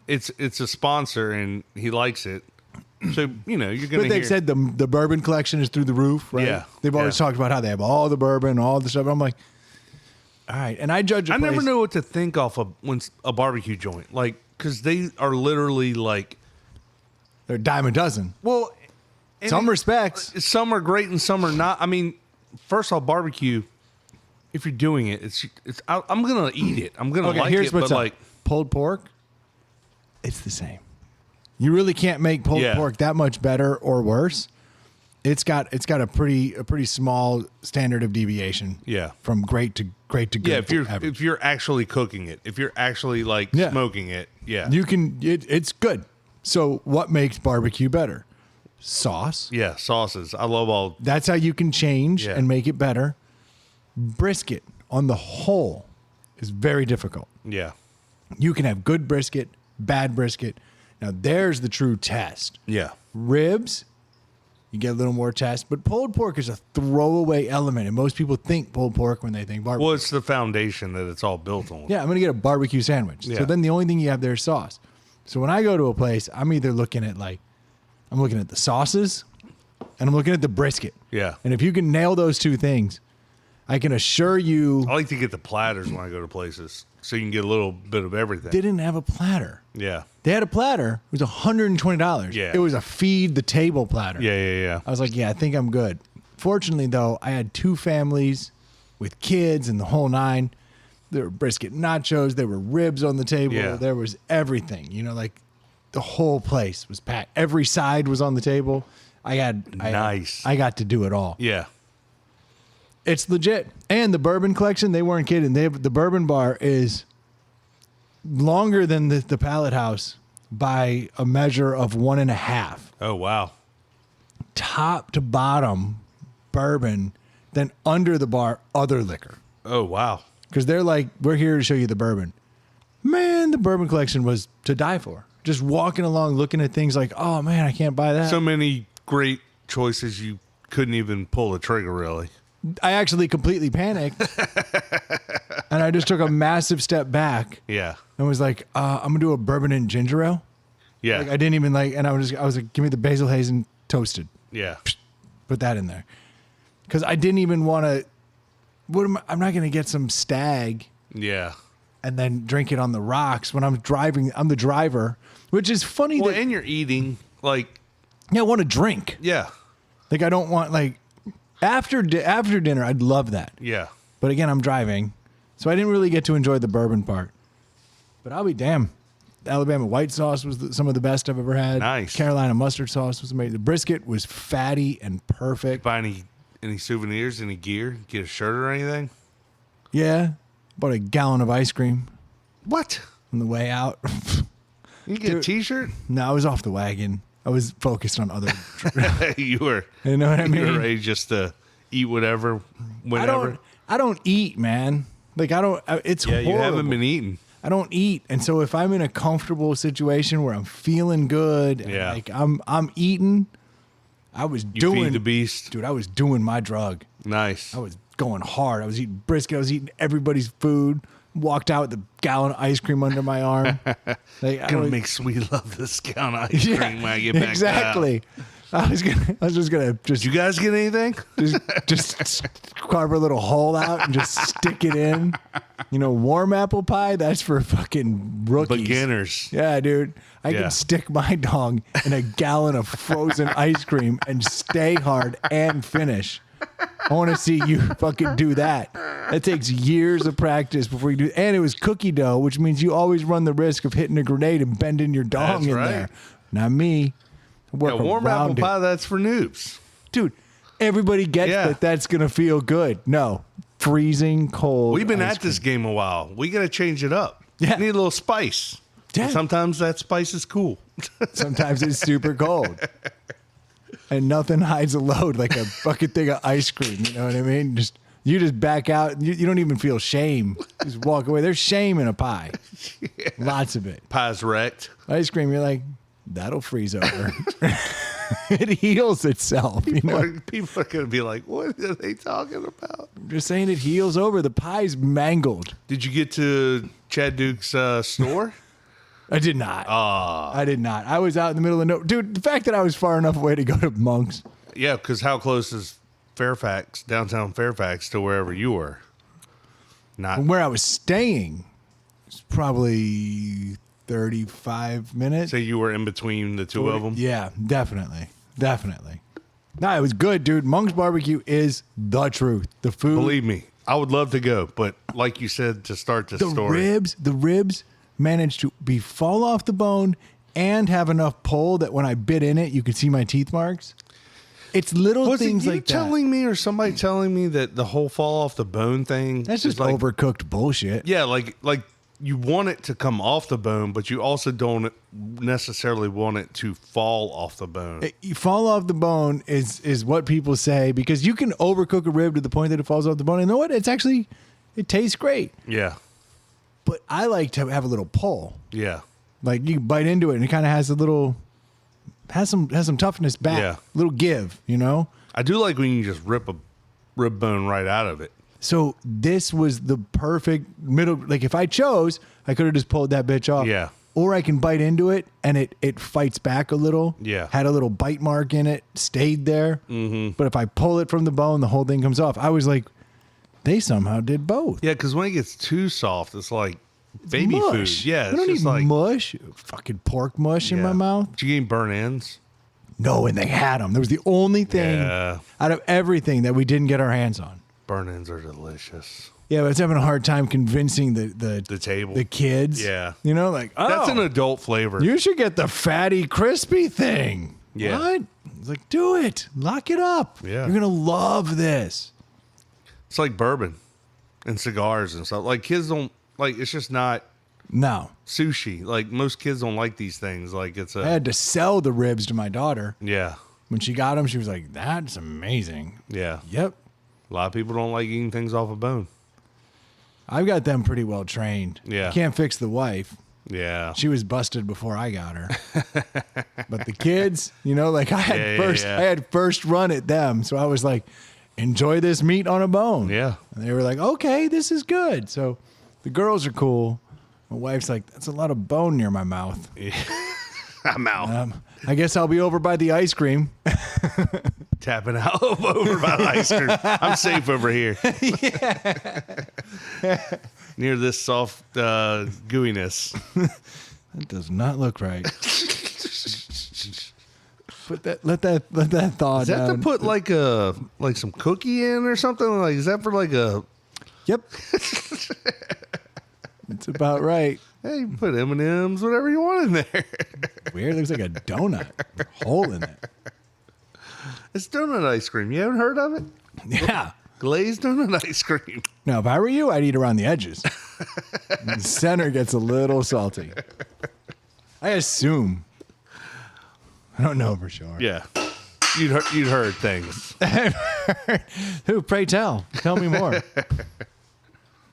it's a sponsor and he likes it. So, you know, you're going to But they've said the bourbon collection is through the roof, right? Yeah. They've always talked about how they have all the bourbon, all the stuff. I'm like, all right. And I judge a I place. never know what to think off of when a barbecue joint. Like, because they are literally like... They're a dime a dozen. Well... Some respects. Some are great and some are not. I mean, first off, barbecue, if you're doing it, I'm going to eat it. I'm going to like here's it, what's but up. like... Pulled pork, it's the same. You really can't make pulled Yeah. pork that much better or worse. It's got a pretty small standard of deviation. Yeah. From great to good. Yeah, average. if you're actually cooking it, if you're actually like Yeah. smoking it, yeah. You can it's good. So what makes barbecue better? Sauce. Yeah, sauces. I love all... That's how you can change Yeah. and make it better. Brisket on the whole is very difficult. Yeah. You can have good brisket, bad brisket. Now there's the true test. Yeah. Ribs, you get a little more test, but pulled pork is a throwaway element, and most people think pulled pork when they think barbecue. Well, it's the foundation that it's all built on. Yeah, I'm gonna get a barbecue sandwich. Yeah. So then the only thing you have there is sauce. So when I go to a place, I'm either looking at I'm looking at the sauces and I'm looking at the brisket. Yeah. And if you can nail those two things, I can assure you I like to get the platters when I go to places so you can get a little bit of everything. didn't have a platter. Yeah. They had a platter. It was $120. Yeah. It was a feed the table platter. Yeah. I was like, yeah, I think I'm good. Fortunately, though, I had two families with kids and the whole nine. There were brisket nachos. There were ribs on the table. Yeah. There was everything. You know, like the whole place was packed. Every side was on the table. I got to do it all. Yeah. It's legit. And the bourbon collection, they weren't kidding. The bourbon bar is longer than the Pallet House by a measure of 1.5. Oh, wow. Top to bottom bourbon, then under the bar, other liquor. Oh, wow. Because they're like, we're here to show you the bourbon. Man, the bourbon collection was to die for. Just walking along, looking at things like, oh, man, I can't buy that. So many great choices you couldn't even pull the trigger, really. I actually completely panicked. And I just took a massive step back Yeah. and was like, I'm going to do a bourbon and ginger ale. Yeah. Like, I didn't even and I was like, give me the basil hazen toasted. Yeah. Put that in there. Because I didn't even want to, I'm not going to get some stag Yeah. and then drink it on the rocks when I'm driving. I'm the driver, which is funny. Well, and you're eating, like... I want to drink. Yeah. Like, I don't want, after dinner, I'd love that. Yeah. But again, I'm driving. So I didn't really get to enjoy the bourbon part. But I'll be damned. The Alabama white sauce was some of the best I've ever had. Nice. Carolina mustard sauce was amazing. The brisket was fatty and perfect. Buy any souvenirs, any gear? Get a shirt or anything? Yeah. Bought a gallon of ice cream What? on the way out. You get a T-shirt? No, I was off the wagon. I was focused on other. You were. You know what I You were mean? ready just to eat whatever, whenever. I don't eat, man. Like, it's Yeah, horrible. you haven't been eating. I don't eat. And so if I'm in a comfortable situation where I'm feeling good, and Yeah. like I'm eating, I was You doing feed the beast. Dude, I was doing my drug. Nice. I was going hard. I was eating brisket. I was eating everybody's food. Walked out with a gallon of ice cream under my arm. Gonna make sweet love this gallon of ice cream when I get back. Exactly. I was just gonna Did you guys get anything? just carve a little hole out and just stick it in. You know, warm apple pie, that's for fucking rookies. Beginners. Yeah, dude. I Yeah. can stick my dong in a gallon of frozen ice cream and stay hard and finish. I want to see you fucking do that. That takes years of practice before you do. And it was cookie dough, which means you always run the risk of hitting a grenade and bending your dong That's in right. there. Not me. I work Yeah, warm apple around it. pie, that's for noobs. Dude, everybody gets Yeah. that's going to feel good. No, freezing cold. We've been ice at this game a while. We got to change it up. Yeah. Need a little spice. Yeah. And sometimes that spice is cool. cream. Sometimes it's super cold. and nothing hides a load like a fucking thing of ice cream. You know what I mean? You just back out. You don't even feel shame. Just walk away. There's shame in a pie. Yeah. Lots of it. Pie's wrecked. Ice cream, you're like, that'll freeze over. It heals itself. People are going to be like, what are they talking about? I'm just saying it heals over. The pie's mangled. Did you get to Chad Duke's store? I did not. I did not. I was out in the middle of dude, the fact that I was far enough away to go to Monk's. Yeah, because how close is Fairfax, downtown Fairfax, to wherever you were? Not From where I was staying, it's probably 35 minutes. So you were in between the two of them? Yeah, definitely. No, it was good, dude. Monk's Barbecue is the truth. The food. Believe me, I would love to go, but like you said to start the story. The ribs managed to fall off the bone and have enough pull that when I bit in it, you could see my teeth marks. It's little things like that. Telling me or somebody telling me that the whole fall off the bone thing? That's just like overcooked bullshit. Yeah, like you want it to come off the bone, but you also don't necessarily want it to fall off the bone. You fall off the bone is what people say, because you can overcook a rib to the point that it falls off the bone. And you know what? It tastes great. Yeah. But I like to have a little pull. Yeah. Like you bite into it and it kind of has some toughness back. Yeah. A little give, you know? I do like when you just rip a rib bone right out of it. So this was the perfect middle. Like if I chose, I could have just pulled that bitch off. Yeah. Or I can bite into it and it fights back a little. Yeah. Had a little bite mark in it, stayed there. Mm-hmm. But if I pull it from the bone, the whole thing comes off. I was like, they somehow did both. Yeah, because when it gets too soft, it's like baby mush. food. Yeah, I don't just need like mush. Fucking pork mush in my mouth. Did you get burnt ends? No, and they had them. That was the only thing out of everything that we didn't get our hands on. Burnt ends are delicious. Yeah, but I was having a hard time convincing the table, the kids. Yeah, you know, like that's an adult flavor. You should get the fatty, crispy thing. Yeah, what? It's like, do it, lock it up. Yeah, you're gonna love this. It's like bourbon and cigars and stuff. Like kids don't like. It's just not. No sushi. Like most kids don't like these things. Like I had to sell the ribs to my daughter. Yeah. When she got them, she was like, "That's amazing." Yeah. Yep. A lot of people don't like eating things off a bone. I've got them pretty well trained. Yeah. Can't fix the wife. Yeah. She was busted before I got her. But the kids, you know, like I had first run at them. So I was like, enjoy this meat on a bone. Yeah. And they were like, okay, this is good. So the girls are cool. My wife's like, that's a lot of bone near my mouth. Yeah. I'm out. I guess I'll be over by the ice cream. Tapping out over by the ice cream. I'm safe over here. Near this soft gooiness. That does not look right. Let that thaw Is that down. to put like some cookie in or something? Like is that for like a? Yep. It's about right. Hey, you put M&Ms, whatever you want in there. Weird. Looks like a donut. Hole in it. It's donut ice cream. You haven't heard of it? Yeah. Glazed donut ice cream. Now, if I were you, I'd eat around the edges. The center gets a little salty. I assume. I don't know for sure. Yeah. You'd heard things. Who, pray tell. Tell me more.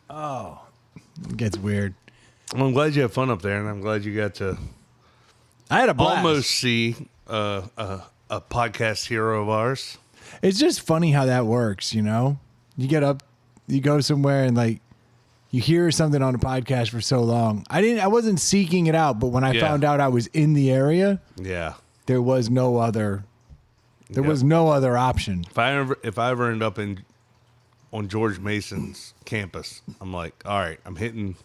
Oh. It gets weird. Well, I'm glad you had fun up there, and I'm glad you got to I had a blast. almost see a podcast hero of ours. It's just funny how that works, you know? You get up, you go somewhere, and like you hear something on a podcast for so long. I wasn't seeking it out, but when I found out I was in the area, there was no other option. If I ever end up on George Mason's campus, I'm like, all right, I'm hitting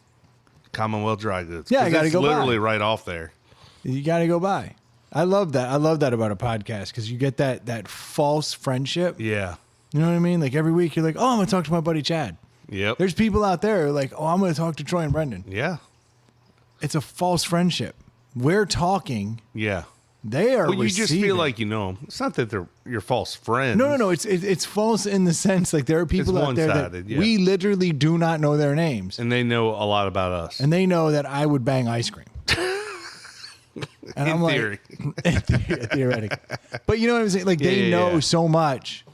Commonwealth Dry Goods. Yeah, I got to go literally by. right off there. You got to go by. I love that. I love that about a podcast because you get that false friendship. Yeah. You know what I mean? Like every week you're like, oh, I'm going to talk to my buddy Chad. Yep. There's people out there who are like, oh, I'm going to talk to Troy and Brendan. Yeah. It's a false friendship. We're talking. Yeah. They are. Well, you just feel like you know them. It's not that they're your false friends. No. It's false in the sense like there are people out there that we literally do not know their names, and they know a lot about us, and they know that I would bang ice cream. And In I'm theory. like, theoretically. But you know what I'm saying? Like they know yeah. so much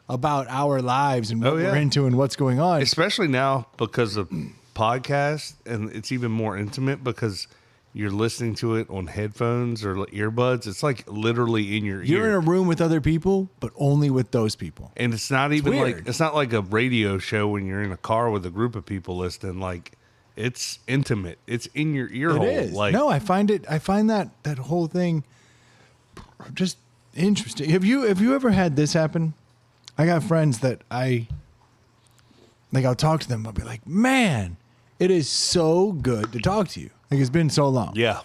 about our lives and what we're into and what's going on. Especially now because of podcasts, and it's even more intimate because you're listening to it on headphones or earbuds. It's like literally in your You're ear. in a room with other people, but only with those people. And it's not even weird. like, it's not like a radio show when you're in a car with a group of people listening. Like, it's intimate. It's in your ear hole. It is. Like, No, I find that whole thing just interesting. Have you ever had this happen? I got friends that I'll talk to them. I'll be like, man, it is so good to talk to you. Like, it's been so long. yeah.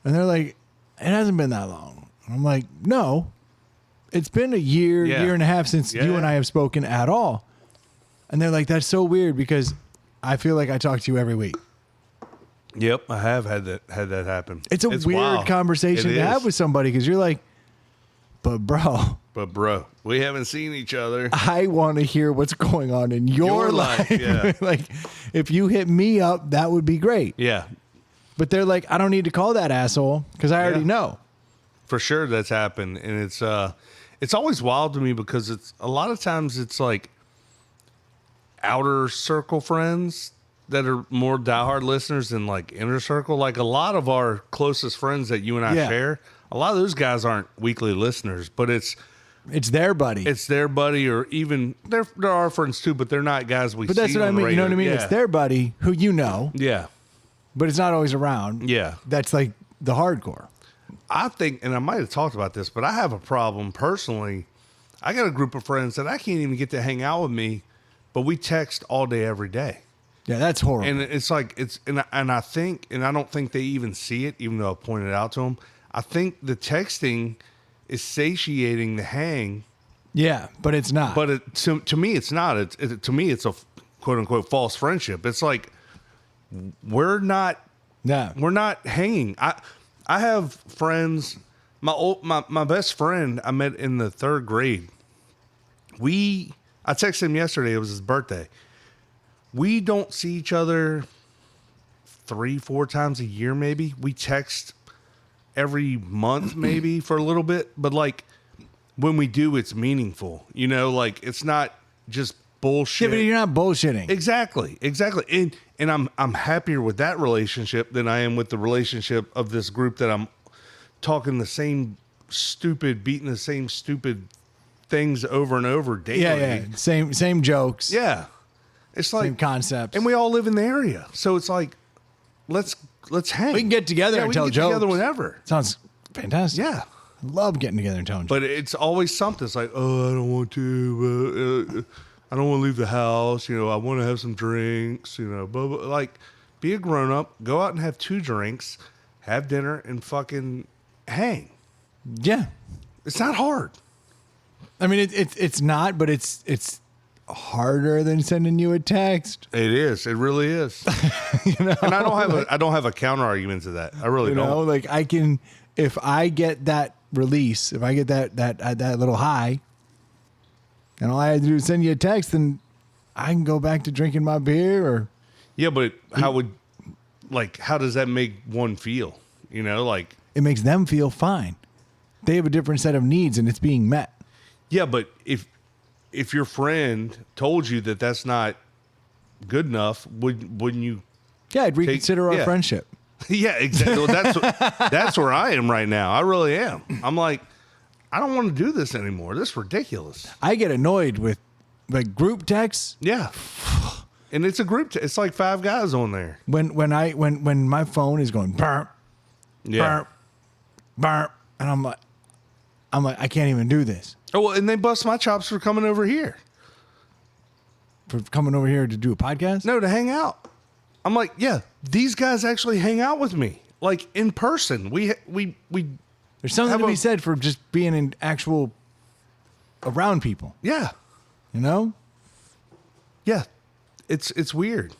And they're like, it hasn't been that long. And I'm like, no, it's been a year, year and a half since you and I have spoken at all. And they're like, that's so weird because I feel like I talk to you every week. Yep. I have had that happen. It's a weird wild. conversation It to is. have with somebody because you're like, but bro, we haven't seen each other. I want to hear what's going on in your life. Yeah. Like, if you hit me up, that would be great. Yeah. But they're like, I don't need to call that asshole because I already know. For sure that's happened. And it's always wild to me because it's a lot of times it's like outer circle friends that are more diehard listeners than like inner circle. Like a lot of our closest friends that you and I share, a lot of those guys aren't weekly listeners, but it's their buddy. It's their buddy, or even they're our friends too, but they're not guys we see. But that's what I on the mean. You know what I mean? radio. It's their buddy who you know, Yeah. but it's not always around. Yeah. That's like the hardcore. I think, and I might have talked about this, but I have a problem personally. I got a group of friends that I can't even get to hang out with me, but we text all day, every day. Yeah, that's horrible. And it's like, and I think, and I don't think they even see it, even though I pointed it out to them. I think the texting is satiating the hang, yeah, but it's not. but to me, it's not. To me, it's a quote unquote false friendship. It's like, we're not hanging. I have friends. My best friend I met in the 3rd grade. I texted him yesterday. It was his birthday. We don't see each other 3-4 times a year, maybe. We text every month, maybe for a little bit. But like when we do, it's meaningful. You know, like it's not just bullshit. Yeah, but you're not bullshitting. Exactly. And I'm happier with that relationship than I am with the relationship of this group that I'm talking the same stupid, beating the same stupid things over and over daily. Yeah. Same jokes. Yeah. It's like Same concepts. and we all live in the area, so it's like let's hang. We can get together and we tell can get jokes. together whenever. Sounds fantastic. Yeah. I love getting together and telling jokes. But it's always something. It's like, oh, I don't want to. I don't want to leave the house. You know, I want to have some drinks. You know, blah, blah. Like, be a grown up. Go out and have 2 drinks, have dinner, and fucking hang. Yeah. It's not hard. I mean, it's not, but it's harder than sending you a text. It is. It really is. You know? And I don't have a counter argument to that. I really You don't. know, like I can, if I get that release, if I get that little high, and all I had to do is send you a text, then I can go back to drinking my beer. Or Yeah, but how does that make one feel? You know, like, it makes them feel fine. They have a different set of needs, and it's being met. yeah, but if your friend told you that that's not good enough, wouldn't you? Yeah, I'd reconsider our friendship. Yeah, exactly. Well, that's where I am right now. I really am. I'm like, I don't want to do this anymore. This is ridiculous. I get annoyed with like group texts Yeah, and it's a group. It's like 5 guys on there. when my phone is going burp, Yeah. burp, burp, and I'm like, I can't even do this. Oh, well, and they bust my chops for coming over here. For coming over here to do a podcast? No, to hang out. I'm like, yeah, these guys actually hang out with me, like in person. We There's something have to be a- said for just being in actual around people, yeah, you know? yeah. It's weird.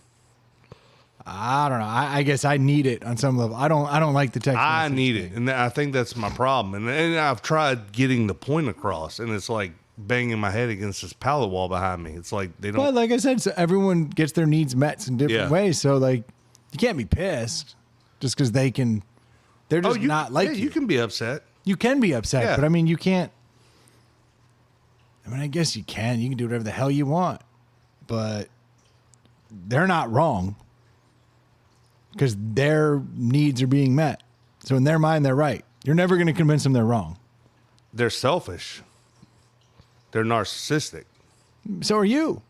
I don't know. I guess I need it on some level. I don't like the text. I message need thing. it, and I think that's my problem. And I've tried getting the point across, and it's like banging my head against this pallet wall behind me. It's like they don't. But like I said, so everyone gets their needs met in different Yeah. ways. So like, you can't be pissed just because they can They're just not like yeah, you. you can be upset. You can be upset, Yeah. but I mean, you can't. I mean, I guess you can. You can do whatever the hell you want, but they're not wrong because their needs are being met. So in their mind, they're right. You're never going to convince them they're wrong. They're selfish. They're narcissistic. So are you.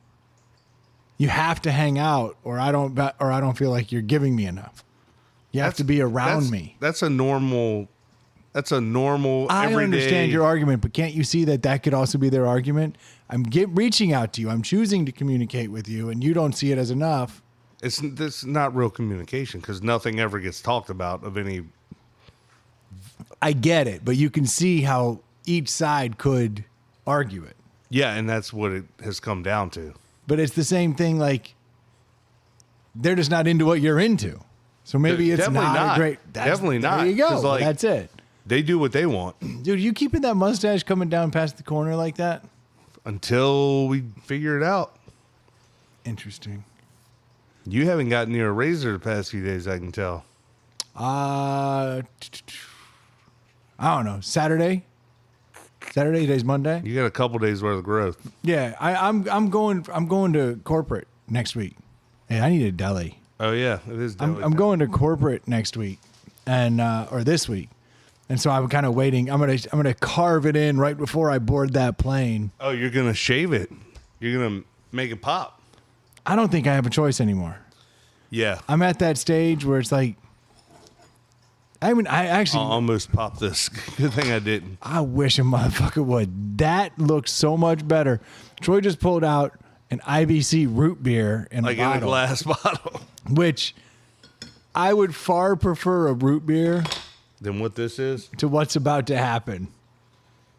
You have to hang out, or I don't feel like you're giving me enough. You have to be around me. That's a normal. That's a normal. I everyday... understand your argument, but can't you see that could also be their argument? I'm reaching out to you. I'm choosing to communicate with you, and you don't see it as enough. This not real communication because nothing ever gets talked about of any. I get it, but you can see how each side could argue it. Yeah, and that's what it has come down to. But it's the same thing. Like they're just not into what you're into, so maybe it's Definitely not not. a great. Definitely not. There you go. 'Cause, like, that's it, They do what they want dude. You keeping that mustache coming down past the corner like that? until we figure it out. Interesting. You haven't gotten near a razor the past few days, I can tell. I don't know. Saturday. Today's Monday. You got a couple days worth of growth. Yeah, I'm going to corporate next week. Hey, I need a deli. Oh yeah, it is. I'm going to corporate next week, and or this week, and so I'm kind of waiting. I'm gonna carve it in right before I board that plane. Oh, you're gonna shave it. You're gonna make it pop. I don't think I have a choice anymore. Yeah, I'm at that stage where it's like, I mean, I actually I'll almost popped this. Good thing I didn't. I wish a motherfucker would. That looks so much better. Troy just pulled out an IBC root beer in Like a in a bottle, glass bottle. which I would far prefer a root beer Then what this is? to what's about to happen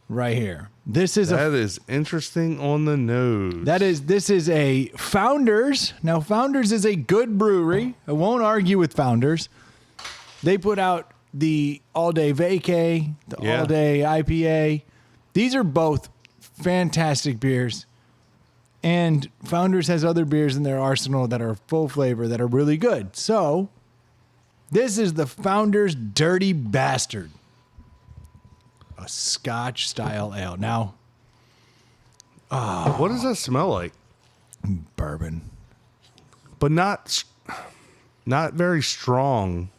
right here. This is That is interesting on the nose. this is a Founders. Now Founders is a good brewery. I won't argue with Founders. They put out the All Day Vacay, the Yeah. All Day IPA. These are both fantastic beers. And Founders has other beers in their arsenal that are full flavor that are really good. So this is the Founders Dirty Bastard, a Scotch style ale. Now, What does that smell like? bourbon. But not very strong.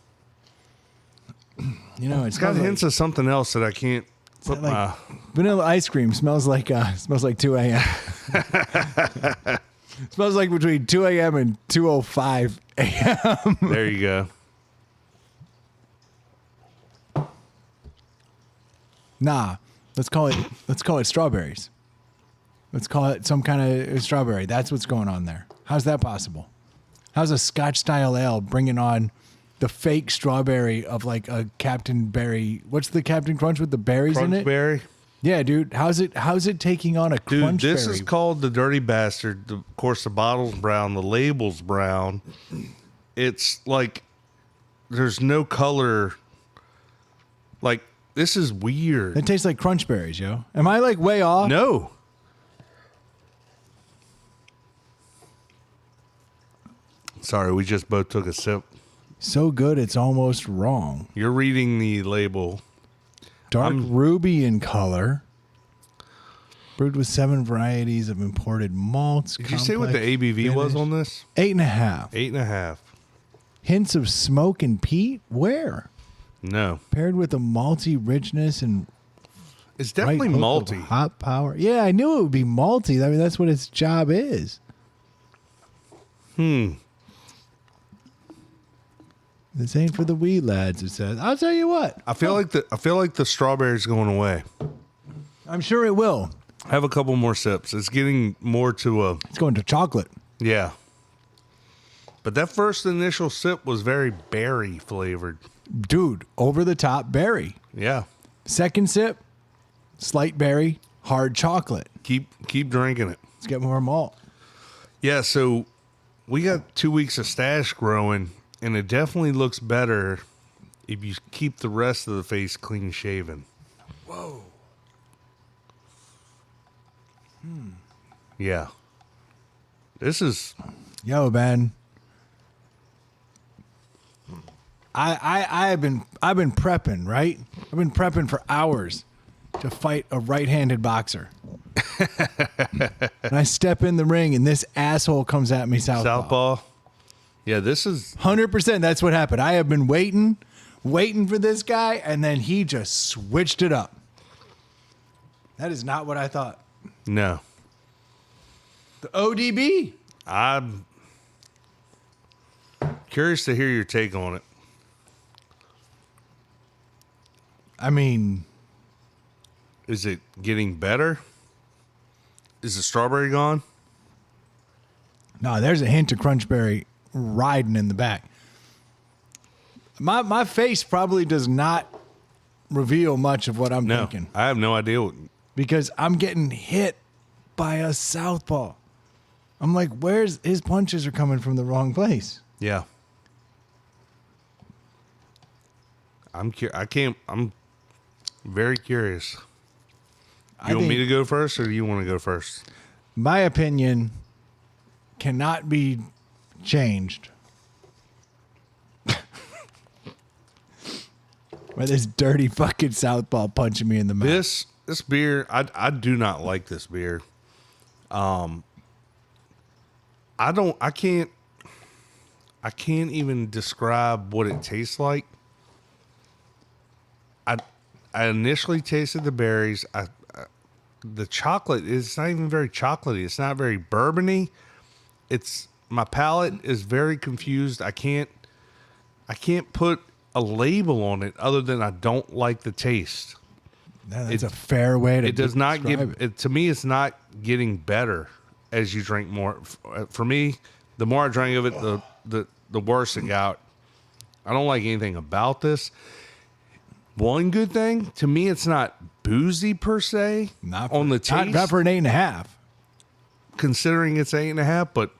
You know, It's got hints of something else that I can't put my. vanilla ice cream smells like 2 a.m. Smells like between 2 a.m. and 2:05 a.m. There you go. Nah, let's call it strawberries. Let's call it some kind of strawberry. That's what's going on there. How's that possible? How's a Scotch style ale bringing on the fake strawberry of like a Captain Berry? What's the Captain Crunch with the berries in it? Crunchberry. Yeah, dude. How's it taking on a Dude, crunch this berry? is called the Dirty Bastard. Of course, the bottle's brown. The label's brown. It's like there's no color. Like, this is weird. It tastes like crunch berries, yo. Am I like way off? No. Sorry, we just both took a sip. So good, it's almost wrong. You're reading the label. Dark ruby in color. Brewed with 7 varieties of imported malts. Did you say what the ABV was on this? 8.5. 8.5. Hints of smoke and peat? Where? No. Paired with a malty richness and It's definitely right hook of malty. hot power. Yeah, I knew it would be malty. I mean, that's what its job is. This ain't for the wee lads, it says. I'll tell you what. I feel like the strawberry's going away. I'm sure it will. Have a couple more sips. It's getting more to a It's going to chocolate. yeah. But that first initial sip was very berry flavored. Dude, over the top berry. Yeah. Second sip, slight berry, hard chocolate. Keep drinking it. Let's get more malt. Yeah, so we got 2 weeks of stash growing, and it definitely looks better if you keep the rest of the face clean shaven. Whoa. Yeah. This is Yo, Ben. I've been prepping, right? I've been prepping for hours to fight a right-handed boxer. And I step in the ring and this asshole comes at me southpaw. Yeah, this is 100%. That's what happened. I have been waiting for this guy, and then he just switched it up. That is not what I thought. no. The ODB. I'm curious to hear your take on it. I mean, Is it getting better? Is the strawberry gone? no, there's a hint of crunchberry riding in the back. My face probably does not reveal much of what I'm No, thinking I have no idea. because I'm getting hit by a southpaw. I'm like, where's his punches are coming from the wrong place. Yeah. I'm very curious. You want me to go first or do you want to go first? My opinion cannot be changed by this dirty fucking southpaw punching me in the mouth. This beer, I do not like this beer. I can't even describe what it tastes like. I initially tasted the berries. The chocolate is not even very chocolatey. It's not very bourbony. My palate is very confused. I can't put a label on it other than I don't like the taste. That's a fair way to It does not describe get it. To me, it's not getting better as you drink more. For me, the more I drank of it, the worse it got. I don't like anything about this. One good thing, to me, it's not boozy per se Not on for, the taste. not for an 8.5. Considering it's 8.5, but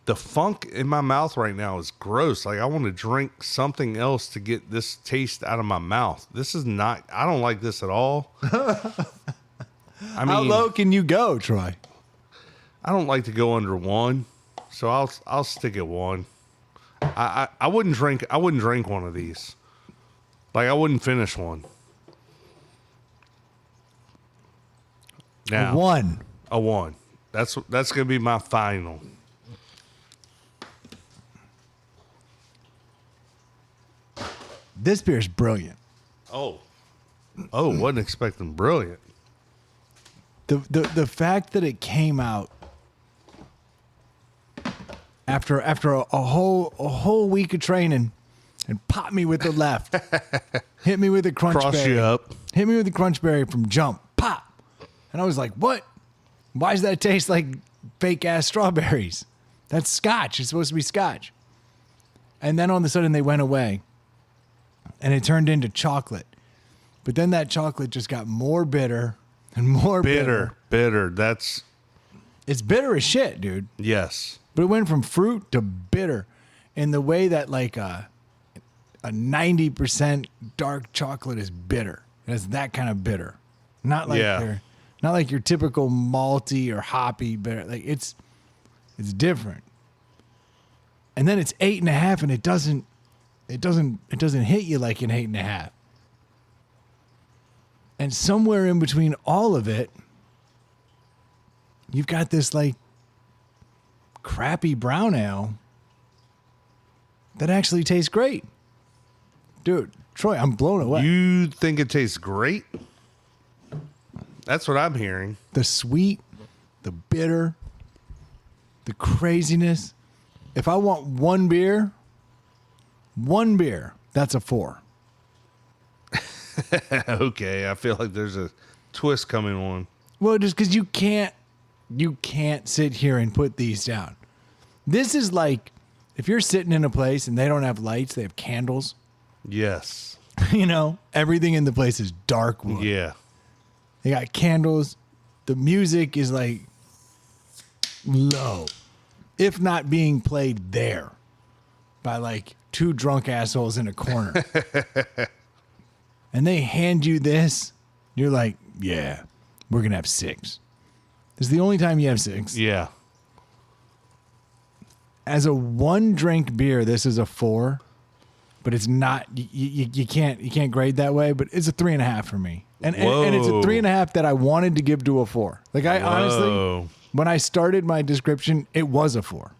the funk in my mouth right now is gross. Like I want to drink something else to get this taste out of my mouth. This is not. I don't like this at all. I mean, How low can you go, Troy? I don't like to go under 1, so I'll stick at 1. I wouldn't drink. I wouldn't drink one of these. Like I wouldn't finish one. Now, A 1. That's gonna be my final. This beer's brilliant. Oh, wasn't expecting brilliant. The fact that it came out after a whole week of training and popped me with the left, hit me with a crunch Cross berry, you up. hit me with the crunch berry from jump, pop, and I was like, what? Why does that taste like fake ass strawberries? That's scotch. It's supposed to be scotch. And then all of a sudden they went away, and it turned into chocolate. But then that chocolate just got more bitter and more bitter. Bitter. It's bitter as shit, dude. Yes. But it went from fruit to bitter in the way that like a 90% dark chocolate is bitter. It's that kind of bitter. Not like not like your typical malty or hoppy bitter. Like it's different. And then it's 8.5 and it doesn't hit you like an 8.5. And somewhere in between all of it, you've got this like crappy brown ale that actually tastes great. Dude, Troy, I'm blown away. You think it tastes great? That's what I'm hearing. The sweet, the bitter, the craziness. If I want one beer, that's a 4. Okay, I feel like there's a twist coming on. Well, just because you can't sit here and put these down. This is like if you're sitting in a place and they don't have lights, they have candles. Yes. You know, everything in the place is dark wood. Yeah. They got candles. The music is like low, if not being played there by like 2 drunk assholes in a corner. And they hand you this. You're like, yeah, we're going to have 6. This is the only time you have 6. Yeah. As a 1 drink beer, this is a 4. but it's not. You can't grade that way. But it's a 3.5 for me, and it's a 3.5 that I wanted to give to a 4. Like I honestly, when I started my description, it was a 4.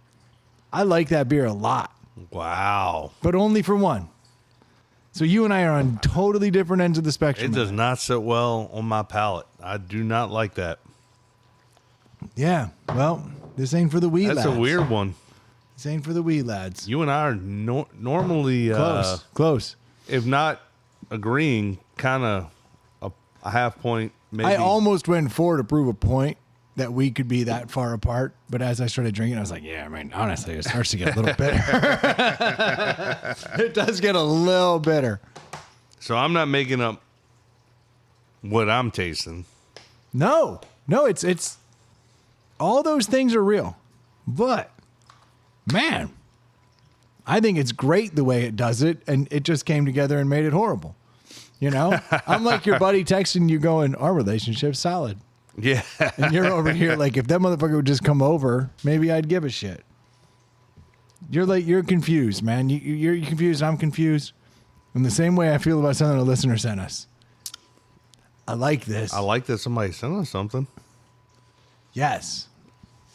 I like that beer a lot. Wow. But only for one. So you and I are on totally different ends of the spectrum. It does not sit well on my palate. I do not like that. Yeah. Well, this ain't for the wee lads. That's a weird one. This ain't for the wee lads. You and I are normally Close. If not agreeing, kind of a half point. Maybe. I almost went 4 to prove a point that we could be that far apart. But as I started drinking, I was like, yeah, I mean, honestly, it starts to get a little bitter. It does get a little bitter. So I'm not making up what I'm tasting. No, it's all those things are real. But man, I think it's great the way it does it, and it just came together and made it horrible. You know? I'm like your buddy texting you going, our relationship's solid. Yeah. And you're over here like, if that motherfucker would just come over, maybe I'd give a shit. You're confused, man. You're confused. I'm confused. In the same way I feel about something a listener sent us. I like this. I like that somebody sent us something. Yes.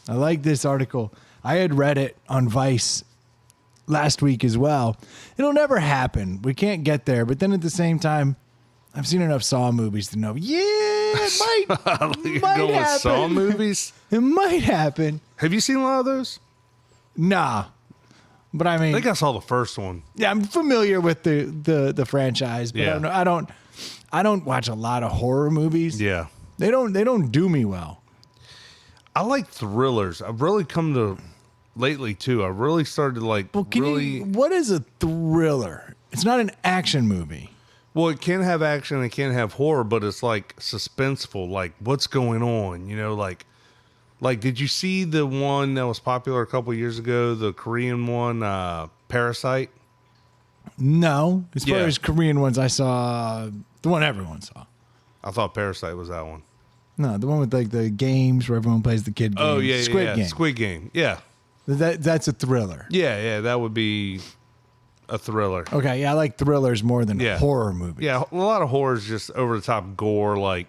I like this article. I had read it on Vice last week as well. It'll never happen. We can't get there. But then at the same time, I've seen enough Saw movies to know, it might go with happen. Saw movies? It might happen. Have you seen a lot of those? Nah. But I mean, I think I saw the first one. yeah, I'm familiar with the franchise, but Yeah. I don't watch a lot of horror movies. Yeah. They don't do me well. I like thrillers. I've really come to lately too. I really started to like What is a thriller? It's not an action movie. Well, it can have action, it can have horror, but it's like suspenseful. Like, what's going on? You know, like, did you see the one that was popular a couple years ago? The Korean one, Parasite. No, as far Yeah. as Korean ones, I saw the one everyone saw. I thought Parasite was that one. No, the one with like the games where everyone plays the kid game. Oh yeah, Squid Game. Squid Game. Yeah, That's a thriller. yeah. That would be a thriller. Okay, yeah, I like thrillers more than Yeah. horror movies. Yeah, a lot of horror is just over the top gore. Like,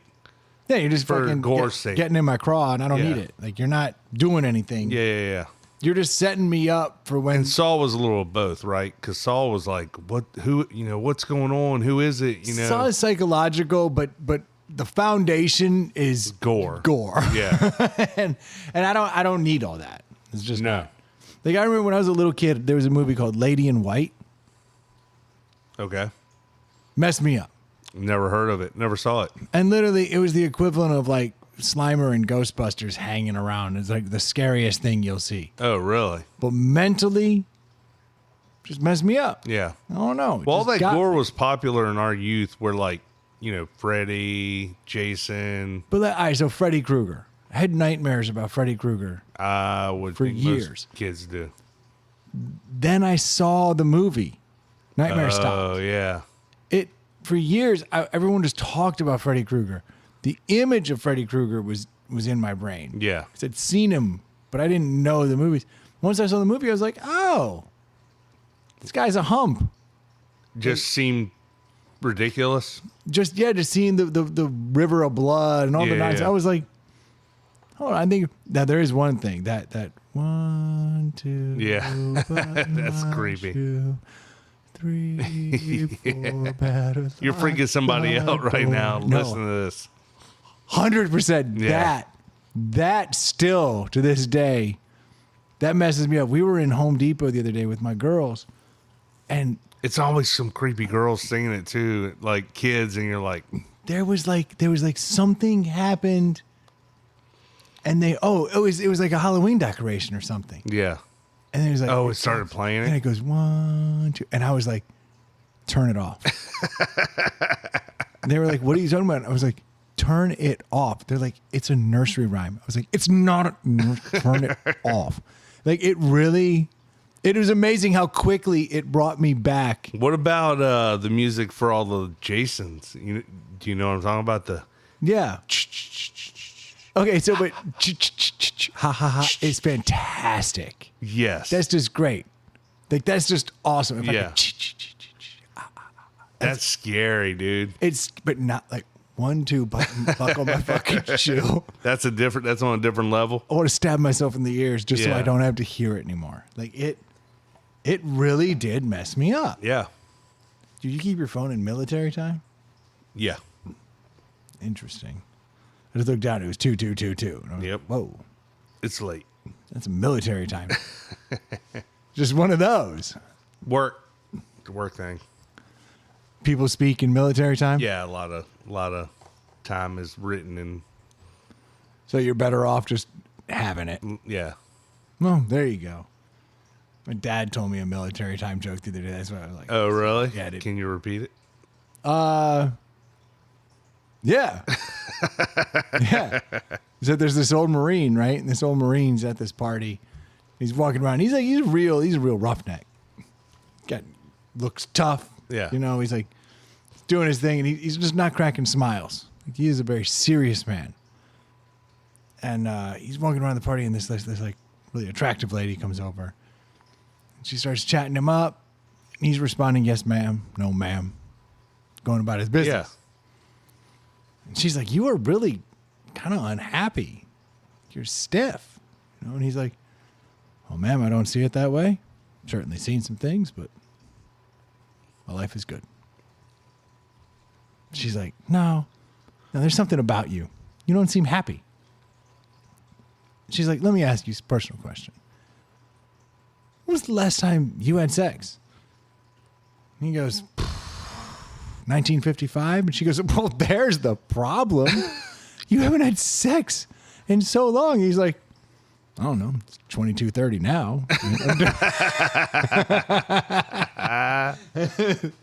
Yeah, you're just For fucking gore's sake. getting in my craw, and I don't Yeah. need it. Like, you're not doing anything. yeah. You're just setting me up for when. And Saul was a little of both, right? Because Saul was like, who, what's going on? Who is it? Saw is psychological, but the foundation is Gore. Yeah. and I don't need all that. It's just No. not. Like, I remember when I was a little kid, there was a movie called Lady in White. Okay. Messed me up. Never heard of it. Never saw it. And literally, it was the equivalent of like Slimer and Ghostbusters hanging around. It's like the scariest thing you'll see. Oh, really? But mentally, just messed me up. Yeah. I don't know. Well, all Just that got gore me. was popular in our youth where, like, Freddy, Jason. But all right, so Freddy Krueger. I had nightmares about Freddy Krueger. I would For think years. most kids do. Then I saw the movie, Nightmare Oh, Stopped. yeah. It for years, everyone just talked about Freddy Krueger. The image of Freddy Krueger was in my brain. Yeah. 'Cause I'd seen him, but I didn't know the movies. Once I saw the movie, I was like, oh, this guy's a hump. Just seemed ridiculous. Just seeing the river of blood and all the Yeah, nonsense. yeah. I was like, hold on, I think now there is one thing that 1, 2, Yeah. but That's not creepy. 2, 3, 4, better You're freaking somebody out right now. No. Listen to this. 100% Yeah. that still to this day, that messes me up. We were in Home Depot the other day with my girls, and It's always some creepy girls singing it too, like kids, and you're like, there was like something happened, and it was like a Halloween decoration or something, yeah. and it was like, Oh, it started playing and it? it goes 1, 2, and I was like, turn it off. And they were like, what are you talking about? I was like, turn it off. They're like, it's a nursery rhyme. I was like, it's not turn it off. Like, it was amazing how quickly it brought me back. What about the music for all the Jasons? Do you know what I'm talking about? The Yeah. Okay, so but ha ha ha is fantastic. yes, That's just great. Like, that's just awesome. If I Yeah. could, That's scary, dude. But not like 1, 2, buckle my fucking shoe. That's on a different level. I want to stab myself in the ears just so Yeah. I don't have to hear it anymore. Like it really did mess me up. Yeah. Do you keep your phone in military time? Yeah. Interesting. I just looked down. It was 2222. And I was Yep. like, whoa, It's late. that's a military time. Just one of those. Work. The work thing. People speak in military time. Yeah, a lot of time is written in. So you're better off just having it. Yeah. Well, there you go. My dad told me a military time joke the other day. That's why I was like, Oh, really? Yeah, dude. Can you repeat it? yeah. Yeah. So there's this old Marine, right? And this old Marine's at this party. He's walking around. He's a real roughneck. Looks tough. Yeah. You know, he's like doing his thing and he's just not cracking smiles. Like, he is a very serious man. And he's walking around the party and this like really attractive lady comes over. She starts chatting him up. And he's responding, yes, ma'am. No, ma'am. Going about his business. Yeah. And she's like, you are really kind of unhappy. You're stiff. You know? And he's like, oh, ma'am, I don't see it that way. Certainly seen some things, but my life is good. She's like, no, there's something about you. You don't seem happy. She's like, let me ask you a personal question. When was the last time you had sex? And he goes, 1955. And she goes, well, there's the problem. You haven't had sex in so long. He's like, I don't know. It's 22:30 now.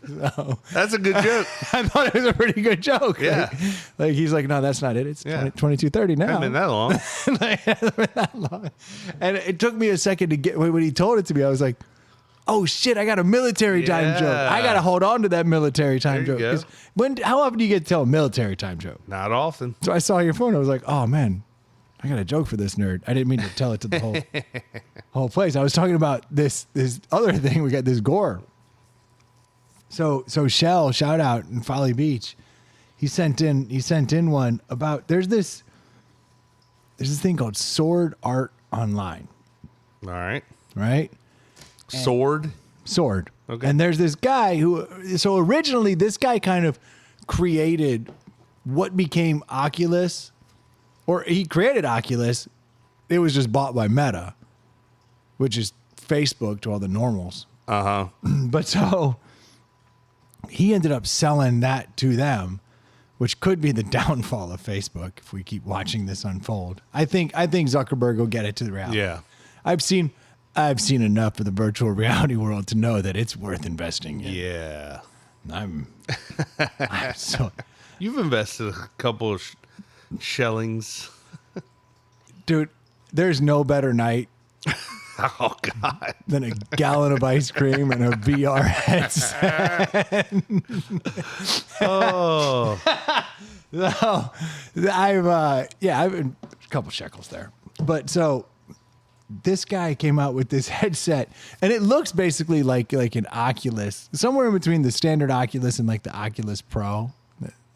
So, That's a good joke. I thought it was a pretty good joke. Yeah. Like he's like, no, that's not it. It's Yeah. 22:30 now. Hasn't been that long. Like, it hasn't been that long. And it took me a second to get when he told it to me. I was like, oh shit, I got a military time Yeah. joke. I got to hold on to that military time There you joke. 'Cause how often do you get to tell a military time joke? Not often. So I saw your phone. I was like, oh man, I got a joke for this nerd. I didn't mean to tell it to the whole place. I was talking about this other thing. We got this gore. So Shell, shout out in Folly Beach. He sent in one about there's this thing called Sword Art Online, All right. right? Sword. Sword. Okay. And there's this guy so originally this guy kind of created what became Oculus, or he created Oculus. It was just bought by Meta, which is Facebook to all the normals. Uh-huh. But so he ended up selling that to them, which could be the downfall of Facebook if we keep watching this unfold. I think Zuckerberg will get it to the reality. Yeah. I've seen enough of the virtual reality world to know that it's worth investing in. Yeah. I'm so, You've invested a couple of shellings. dude, there's no better night Oh, God. than a gallon of ice cream and a VR headset. Oh. No, I've been a couple shekels there. But so this guy came out with this headset and it looks basically like an Oculus, somewhere in between the standard Oculus and like the Oculus Pro.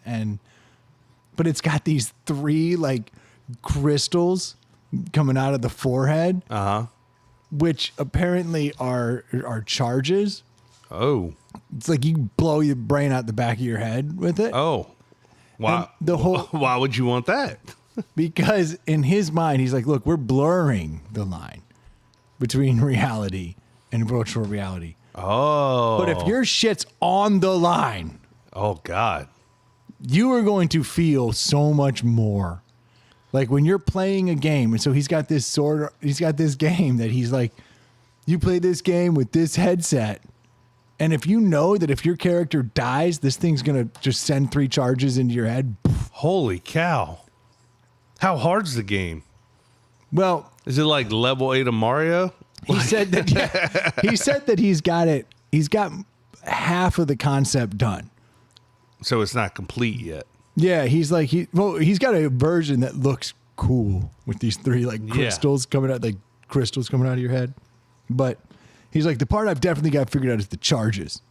But it's got these 3 like crystals coming out of the forehead, Uh-huh. which apparently are charges. Oh. It's like you blow your brain out the back of your head with it. Oh. Why? And the whole- Why would you want that? Because in his mind, he's like, look, we're blurring the line between reality and virtual reality. Oh. But if your shit's on the line, Oh, God. you are going to feel so much more. Like when you're playing a game, and so he's got this game that he's like, you play this game with this headset, and if you know that if your character dies, this thing's going to just send 3 charges into your head. Holy cow. How hard's the game? Well, Is it like level 8 of Mario? he said that he's got half of the concept done. So it's not complete yet. Yeah, he's got a version that looks cool with these 3 like crystals coming out of your head. But he's like, the part I've definitely got figured out is the charges.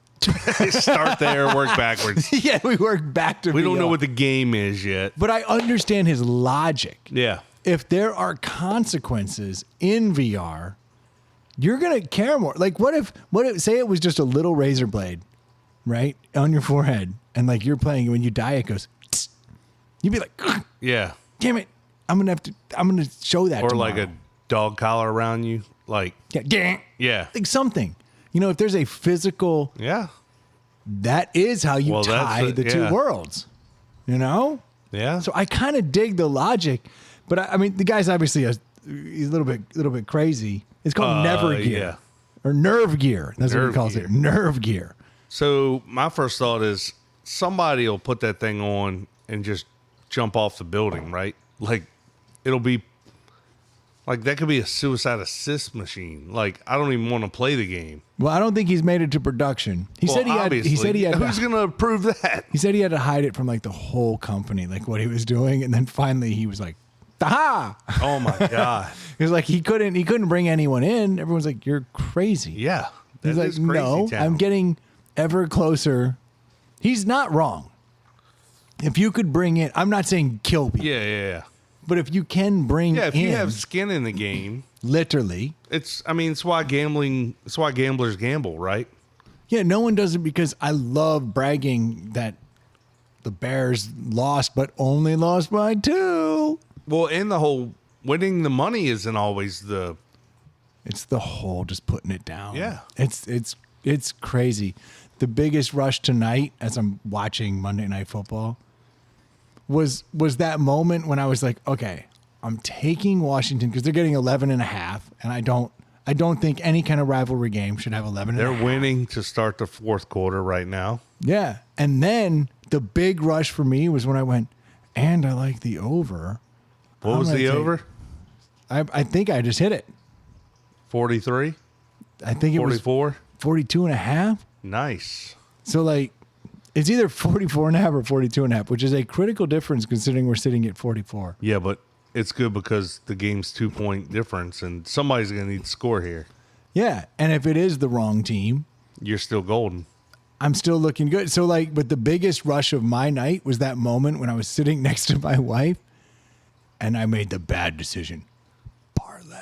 Start there, work backwards. Yeah, we work back to We VR. don't know what the game is yet. But I understand his logic. Yeah. If there are consequences in VR, you're going to care more. Like, what if, say it was just a little razor blade, right, on your forehead, and like you're playing, when you die, it goes, tss. You'd be like, ugh, Yeah. damn it, I'm going to show that Or tomorrow. like a dog collar around you. Like, yeah, yeah. like something. You know, if there's a physical, Yeah. that is how you tie the two worlds, you know? Yeah. So I kind of dig the logic, but I mean, the guy's obviously he's a little bit crazy. It's called Never Gear, yeah. or Nerve Gear. That's what he Nerve calls gear. it, Nerve Gear. So my first thought is somebody will put that thing on and just jump off the building, right? Like it'll be like that could be a suicide assist machine. Like I don't even want to play the game. Well, I don't think he's made it to production. He said he had. He said he had. Who's going to approve that? He said he had to hide it from like the whole company, like what he was doing, and then finally he was like, "Aha!" Oh my god. He was like, he couldn't bring anyone in. Everyone's like, "You're crazy." Yeah. He's that like, is crazy "No, town. I'm getting ever closer." He's not wrong. If you could bring in, I'm not saying kill people, Yeah. but if you can bring Yeah, if in, you have skin in the game, literally, it's why gamblers gamble, right? yeah, no one does it because I love bragging that the Bears lost, but only lost by 2. Well, and the whole winning the money isn't always the It's the whole just putting it down. Yeah. It's crazy. The biggest rush tonight as I'm watching Monday Night Football was that moment when I was like, okay, I'm taking Washington because they're getting 11.5, and I don't think any kind of rivalry game should have 11. They're winning to start the fourth quarter right now. Yeah. And then the big rush for me was when I went, and I like the over. What was the over? I think I just hit it. 43? I think it was 44? 42.5. Nice. So like it's either 44.5 or 42.5, which is a critical difference considering we're sitting at 44. Yeah, but it's good because the game's 2-point difference and somebody's going to need to score here. Yeah. And if it is the wrong team, You're still golden. I'm still looking good. So like, but the biggest rush of my night was that moment when I was sitting next to my wife and I made the bad decision. Parlay.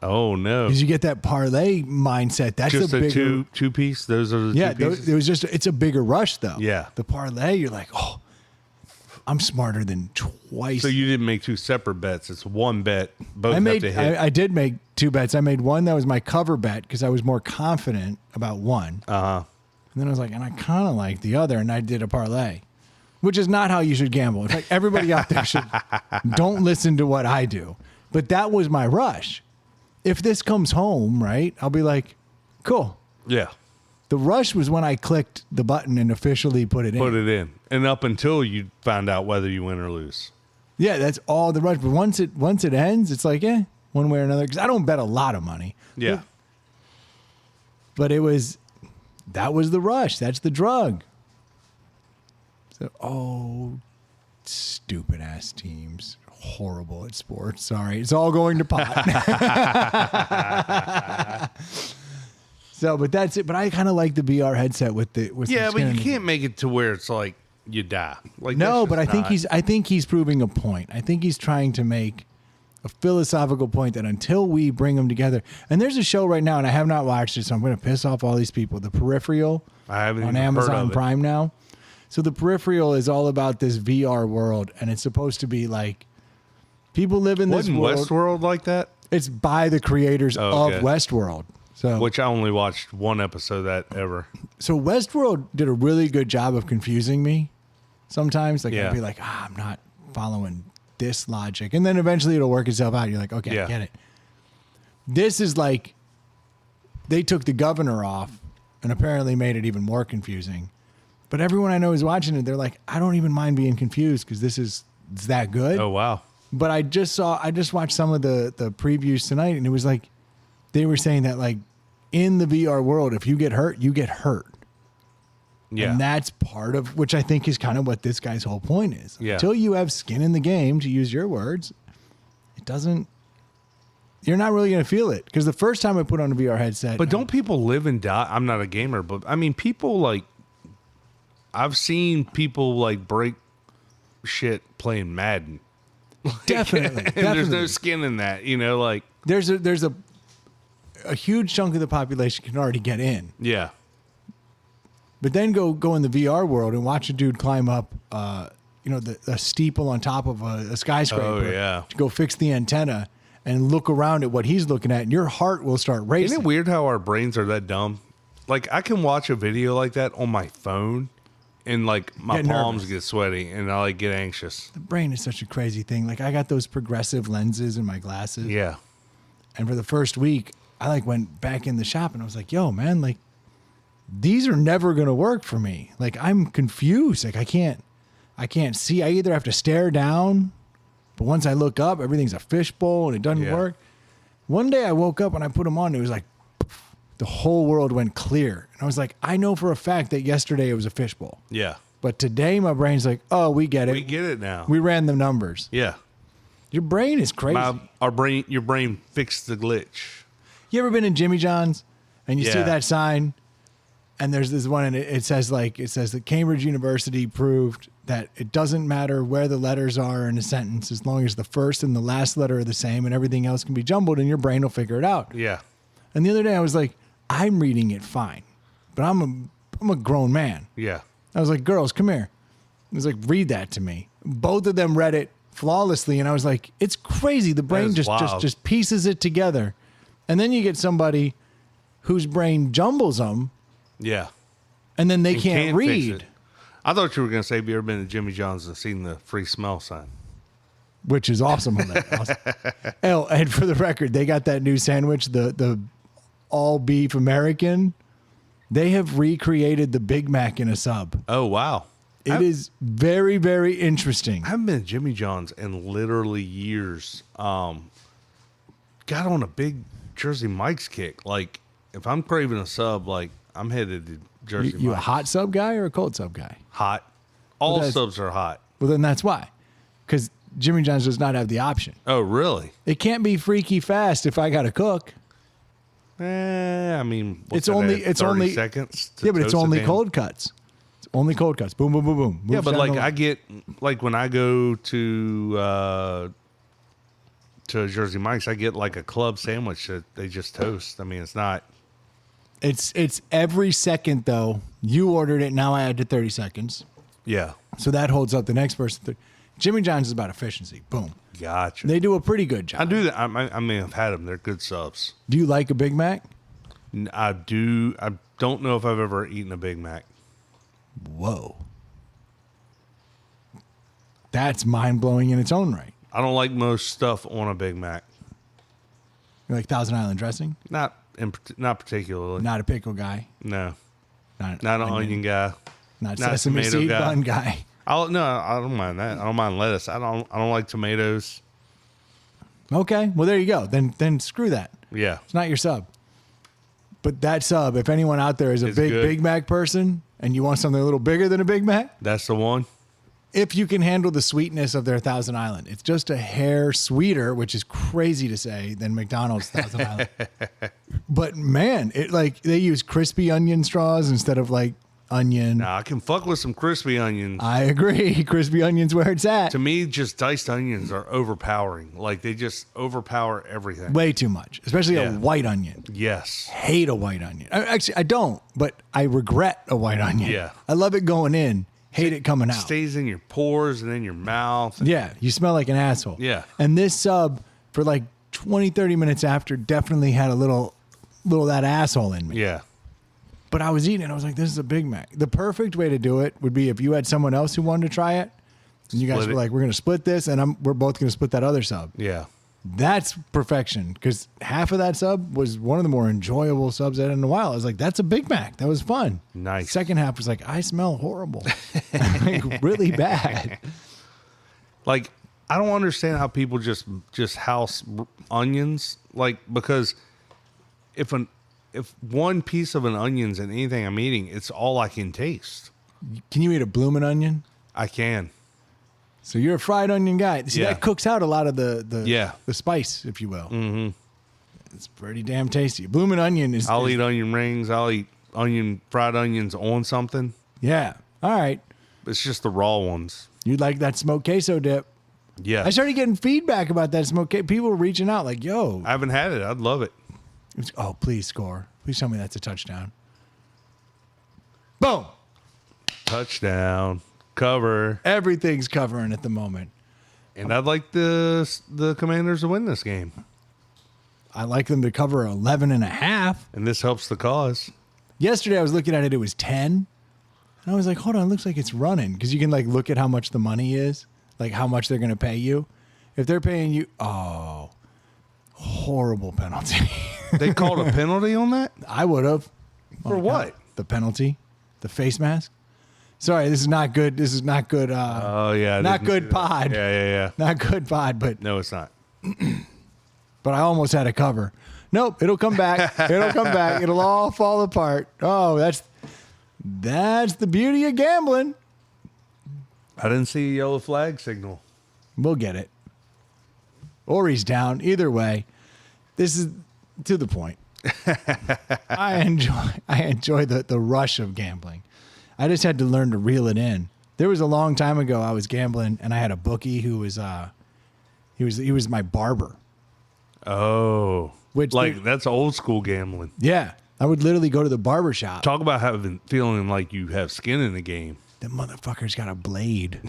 Oh, no. Because you get that parlay mindset. That's Just a a bigger, two piece? Those are the yeah, two pieces? it was just, it's a bigger rush though. Yeah. The parlay, you're like, oh, I'm smarter than twice. So you didn't make two separate bets. It's one bet. Both have to hit. I did make 2 bets. I made one that was my cover bet because I was more confident about one. Uh-huh. And then I was like, and I kind of like the other, and I did a parlay, which is not how you should gamble. In fact, everybody out there should don't listen to what I do. But that was my rush. If this comes home, right, I'll be like, cool. Yeah. The rush was when I clicked the button and officially put it in. Put it in. And up until you find out whether you win or lose. Yeah, that's all the rush. But once it ends, it's like, one way or another. Because I don't bet a lot of money. Yeah. But that was the rush. That's the drug. So, stupid ass teams. Horrible at sports. Sorry. It's all going to pot. So, but that's it. But I kind of like the VR headset with Yeah, some but skin you in it. can't make it to where it's like you die. Like No, that's but I just think not- I think he's proving a point. I think he's trying to make a philosophical point that until we bring them together, and there's a show right now, and I have not watched it, so I'm going to piss off all these people. The Peripheral I haven't on even heard Amazon of it. Prime now. So the Peripheral is all about this VR world, and it's supposed to be like people live in this Wasn't world. Westworld like that? It's by the creators Oh, okay. of Westworld. So Which I only watched one episode of that ever. So Westworld did a really good job of confusing me sometimes. Like Yeah. I'd be like, I'm not following this logic. And then eventually it'll work itself out. You're like, okay, Yeah. I get it. This is like they took the governor off and apparently made it even more confusing. But everyone I know is watching it. They're like, I don't even mind being confused because it's that good. Oh, wow. But I just watched some of the previews tonight, and it was like they were saying that like in the VR world, if you get hurt, you get hurt. Yeah. And that's part of which I think is kind of what this guy's whole point is. Yeah. Until you have skin in the game, to use your words, it doesn't you're not really going to feel it. Because the first time I put on a VR headset. But don't people live and die? I'm not a gamer, but I mean, people like, I've seen people like break shit playing Madden. Definitely. And there's no skin in that, you know, like. There's a huge chunk of the population can already get in. Yeah. But then go in the VR world and watch a dude climb up, the steeple on top of a skyscraper. Oh, yeah. To go fix the antenna and look around at what he's looking at, and your heart will start racing. Isn't it weird how our brains are that dumb? Like, I can watch a video like that on my phone, and like my palms get sweaty, and I like get anxious. The brain is such a crazy thing. Like, I got those progressive lenses in my glasses. Yeah. And for the first week, I like went back in the shop and I was like, yo, man, like these are never going to work for me. Like, I'm confused. Like, I can't see. I either have to stare down, but once I look up, everything's a fishbowl and it doesn't work. One day I woke up and I put them on and it was like, the whole world went clear. And I was like, I know for a fact that yesterday it was a fishbowl. Yeah. But today my brain's like, oh, we get it. We get it now. We ran the numbers. Yeah. Your brain is crazy. Your brain fixed the glitch. You ever been in Jimmy John's and you see that sign and there's this one and it says that Cambridge University proved that it doesn't matter where the letters are in a sentence as long as the first and the last letter are the same and everything else can be jumbled and your brain will figure it out. Yeah. And the other day I was like, I'm reading it fine, but I'm a grown man. Yeah. I was like, girls, come here. I was like, read that to me. Both of them read it flawlessly, and I was like, it's crazy. The brain just pieces it together. And then you get somebody whose brain jumbles them. Yeah. And then they can't read. I thought you were going to say, have you ever been to Jimmy John's and seen the free smell sign? Which is awesome. Awesome. Oh, and for the record, they got that new sandwich, the all beef American. They have recreated the Big Mac in a sub. Oh, wow. It is very, very interesting. I haven't been to Jimmy John's in literally years. Got on a big Jersey Mike's kick. Like, if I'm craving a sub, like, I'm headed to Jersey Mike's. You a hot sub guy or a cold sub guy? Hot. All subs are hot. Well, then that's why. Because Jimmy John's does not have the option. Oh, really? It can't be freaky fast if I got to cook. I mean, it's only 30 seconds. Yeah, but it's only cold cuts. It's only cold cuts. Boom, boom, boom, boom. Yeah, but like I get like when I go to Jersey Mike's, I get like a club sandwich that they just toast. I mean, it's not. It's every second though. You ordered it. Now I add to 30 seconds. Yeah. So that holds up the next person. Jimmy John's is about efficiency. Boom. Gotcha. They do a pretty good job. I do that. I mean, I've had them. They're good subs. Do you like a Big Mac? I do. I don't know if I've ever eaten a Big Mac. Whoa. That's mind-blowing in its own right. I don't like most stuff on a Big Mac. You like Thousand Island dressing? Not particularly. Not a pickle guy? No. Not an onion guy. Not sesame seed bun guy. I don't mind that. I don't mind lettuce. I don't like tomatoes. Okay, well there you go. Then screw that. Yeah, it's not your sub. But that sub, if anyone out there is a Big Mac person and you want something a little bigger than a Big Mac, that's the one. If you can handle the sweetness of their Thousand Island, it's just a hair sweeter, which is crazy to say, than McDonald's Thousand Island. But man, it like they use crispy onion straws instead of like onion. Nah, I can fuck with some crispy onions. I agree. Crispy onions where it's at. To me, just diced onions are overpowering. Like they just overpower everything. Way too much, especially a white onion. Yes. Hate a white onion. Actually, I don't, but I regret a white onion. Yeah. I love it going in. Hate it coming out. Stays in your pores and in your mouth. Yeah, you smell like an asshole. Yeah. And this sub for like 20, 30 minutes after definitely had a little of that asshole in me. Yeah. But I was eating it. I was like, this is a Big Mac. The perfect way to do it would be if you had someone else who wanted to try it. And you guys were like, we're going to split this and we're both going to split that other sub. Yeah. That's perfection. Because half of that sub was one of the more enjoyable subs I had in a while. I was like, that's a Big Mac. That was fun. Nice. Second half was like, I smell horrible. Like, really bad. Like, I don't understand how people just house onions. Like, because if one piece of an onion's in anything I'm eating, it's all I can taste. Can you eat a bloomin' onion? I can. So you're a fried onion guy. See, that cooks out a lot of the spice, if you will. Mm-hmm. It's pretty damn tasty. Bloomin' onion is. I'll eat onion rings. I'll eat fried onions on something. Yeah. All right. It's just the raw ones. You'd like that smoked queso dip. Yeah. I started getting feedback about that smoked queso. People were reaching out like, yo. I haven't had it. I'd love it. Oh, please score. Please tell me that's a touchdown. Boom. Touchdown. Cover. Everything's covering at the moment. And I'd like the Commanders to win this game. I like them to cover 11.5. And this helps the cause. Yesterday I was looking at it. It was 10. And I was like, hold on. It looks like it's running. Because you can like look at how much the money is. Like how much they're going to pay you. If they're paying you, horrible penalty. They called a penalty on that? I would have. For what? The penalty. The face mask. Sorry, this is not good. This is not good. Oh, yeah. Not good pod. Yeah. Not good pod, but No, it's not. I almost had a cover. Nope, it'll come back. It'll come back. It'll all fall apart. Oh, that's the beauty of gambling. I didn't see a yellow flag signal. We'll get it. Or he's down. Either way, this is to the point. I enjoy the rush of gambling. I just had to learn to reel it in. There was a long time ago I was gambling and I had a bookie who was he was my barber. Oh. That's old school gambling. Yeah. I would literally go to the barber shop. Talk about feeling like you have skin in the game. The motherfucker's got a blade.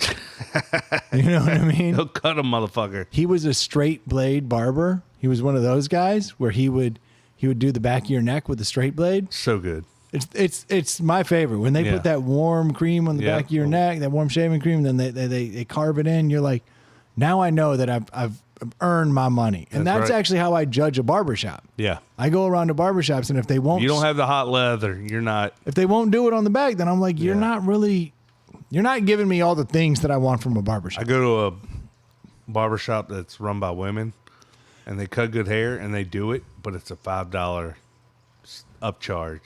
You know what I mean? He'll cut a motherfucker. He was a straight blade barber. He was one of those guys where he would do the back of your neck with a straight blade. So good. It's my favorite. When they put that warm cream on the back of your neck, that warm shaving cream, then they carve it in. You're like, now I know that I've earned my money. And that's right. actually how I judge a barbershop. Yeah. I go around to barbershops, and if they won't... You don't have the hot leather. You're not... If they won't do it on the back, then I'm like, you're not giving me all the things that I want from a barbershop. I go to a barbershop that's run by women, and they cut good hair, and they do it, but it's a $5 upcharge.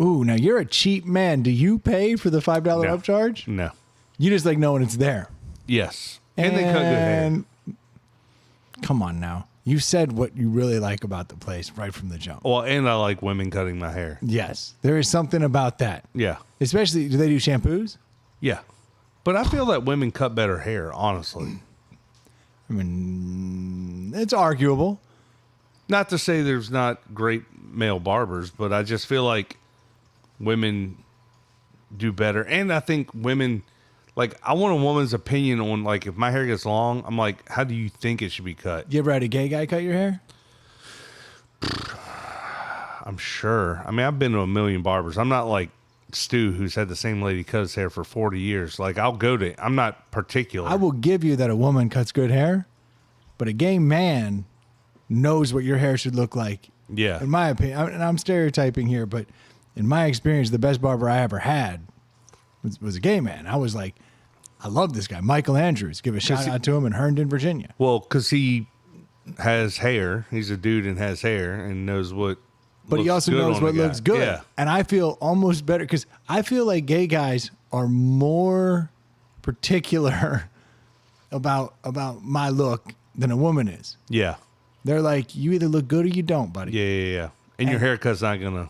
Ooh, now you're a cheap man. Do you pay for the $5 upcharge? No. You just like knowing it's there. Yes. And they cut good hair. Come on now. You said what you really like about the place right from the jump. Well, and I like women cutting my hair. Yes. There is something about that. Yeah. Especially, do they do shampoos? Yeah. But I feel that women cut better hair, honestly. I mean, it's arguable. Not to say there's not great male barbers, but I just feel like women do better. And I think women, like, I want a woman's opinion on, like, if my hair gets long, I'm like, how do you think it should be cut? You ever had a gay guy cut your hair? I'm sure. I mean, I've been to a million barbers. I'm not like Stu, who's had the same lady cut his hair for 40 years. Like, I'm not particular. I will give you that a woman cuts good hair, but a gay man knows what your hair should look like. Yeah. In my opinion, and I'm stereotyping here, but in my experience, the best barber I ever had was a gay man. I was like, I love this guy, Michael Andrews. Give a shout out to him in Herndon, Virginia. Well, because he has hair. He's a dude and has hair and knows what. But he also knows what looks good. Yeah. And I feel almost better because I feel like gay guys are more particular about my look than a woman is. Yeah. They're like, you either look good or you don't, buddy. Yeah. And your haircut's not going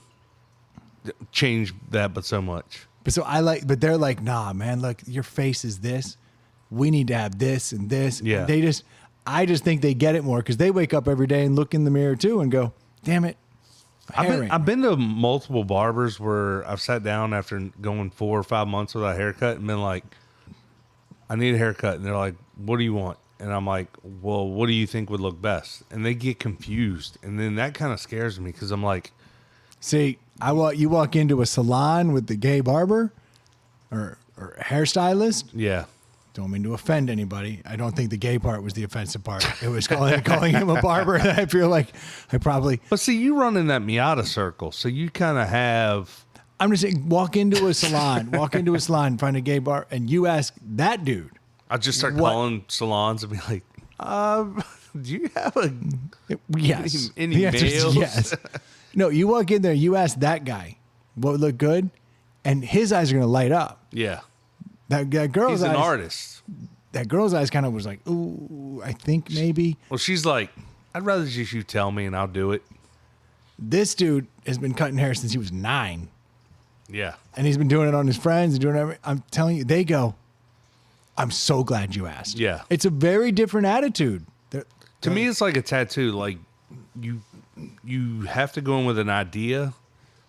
to change that but so much. But they're like, nah, man, look, your face is this. We need to have this and this. Yeah. And I just think they get it more because they wake up every day and look in the mirror too and go, damn it. I've been to multiple barbers where I've sat down after going 4 or 5 months without a haircut and been like, I need a haircut. And they're like, what do you want? And I'm like, well, what do you think would look best? And they get confused. And then that kind of scares me because I'm like, see, you walk into a salon with the gay barber or hairstylist. yeah. Don't mean to offend anybody. I don't think the gay part was the offensive part. It was calling him a barber. And I feel like I probably. But see, you run in that Miata circle, so you kind of have. I'm just saying, walk into a salon, find a gay bar, and you ask that dude. I just start calling salons and be like, do you have Yes. any The answer is males? yes. No, you walk in there, you ask that guy what would look good, and his eyes are going to light up. Yeah. That girl's He's an eyes. Artist. That girl's eyes kind of was like, ooh, I think maybe. Well, she's like, I'd rather just you tell me and I'll do it. This dude has been cutting hair since he was 9. Yeah. And he's been doing it on his friends and doing everything. I'm telling you, they go, I'm so glad you asked. Yeah. It's a very different attitude. To me, it's like a tattoo. Like you have to go in with an idea,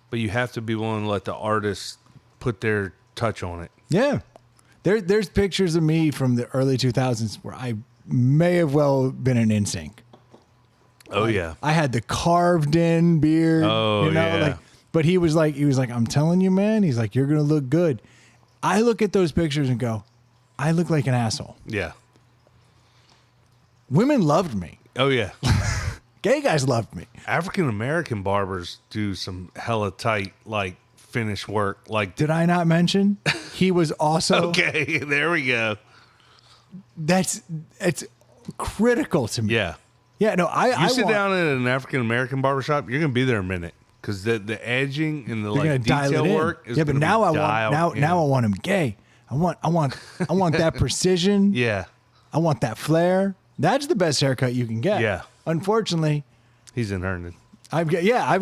but you have to be willing to let the artist put their touch on it. Yeah. There's pictures of me from the early 2000s where I may have well been an NSYNC. Oh, yeah. I had the carved in beard. Oh, yeah. But he was like, I'm telling you, man. He's like, you're going to look good. I look at those pictures and go, I look like an asshole. Yeah. Women loved me. Oh, yeah. Gay guys loved me. African-American barbers do some hella tight, like, finish work. Like, Did I not mention he was also okay, there we go. It's critical to me. Yeah. Yeah, no, I Sit want, down at an African-American barbershop, you're going to be there a minute. Because the edging and the they're gonna like dial detail it in. work is yeah, but gonna now be I want dialed now in. I want him gay. I want that precision. Yeah. I want that flair. That's the best haircut you can get. Yeah. Unfortunately, He's in Herndon. I've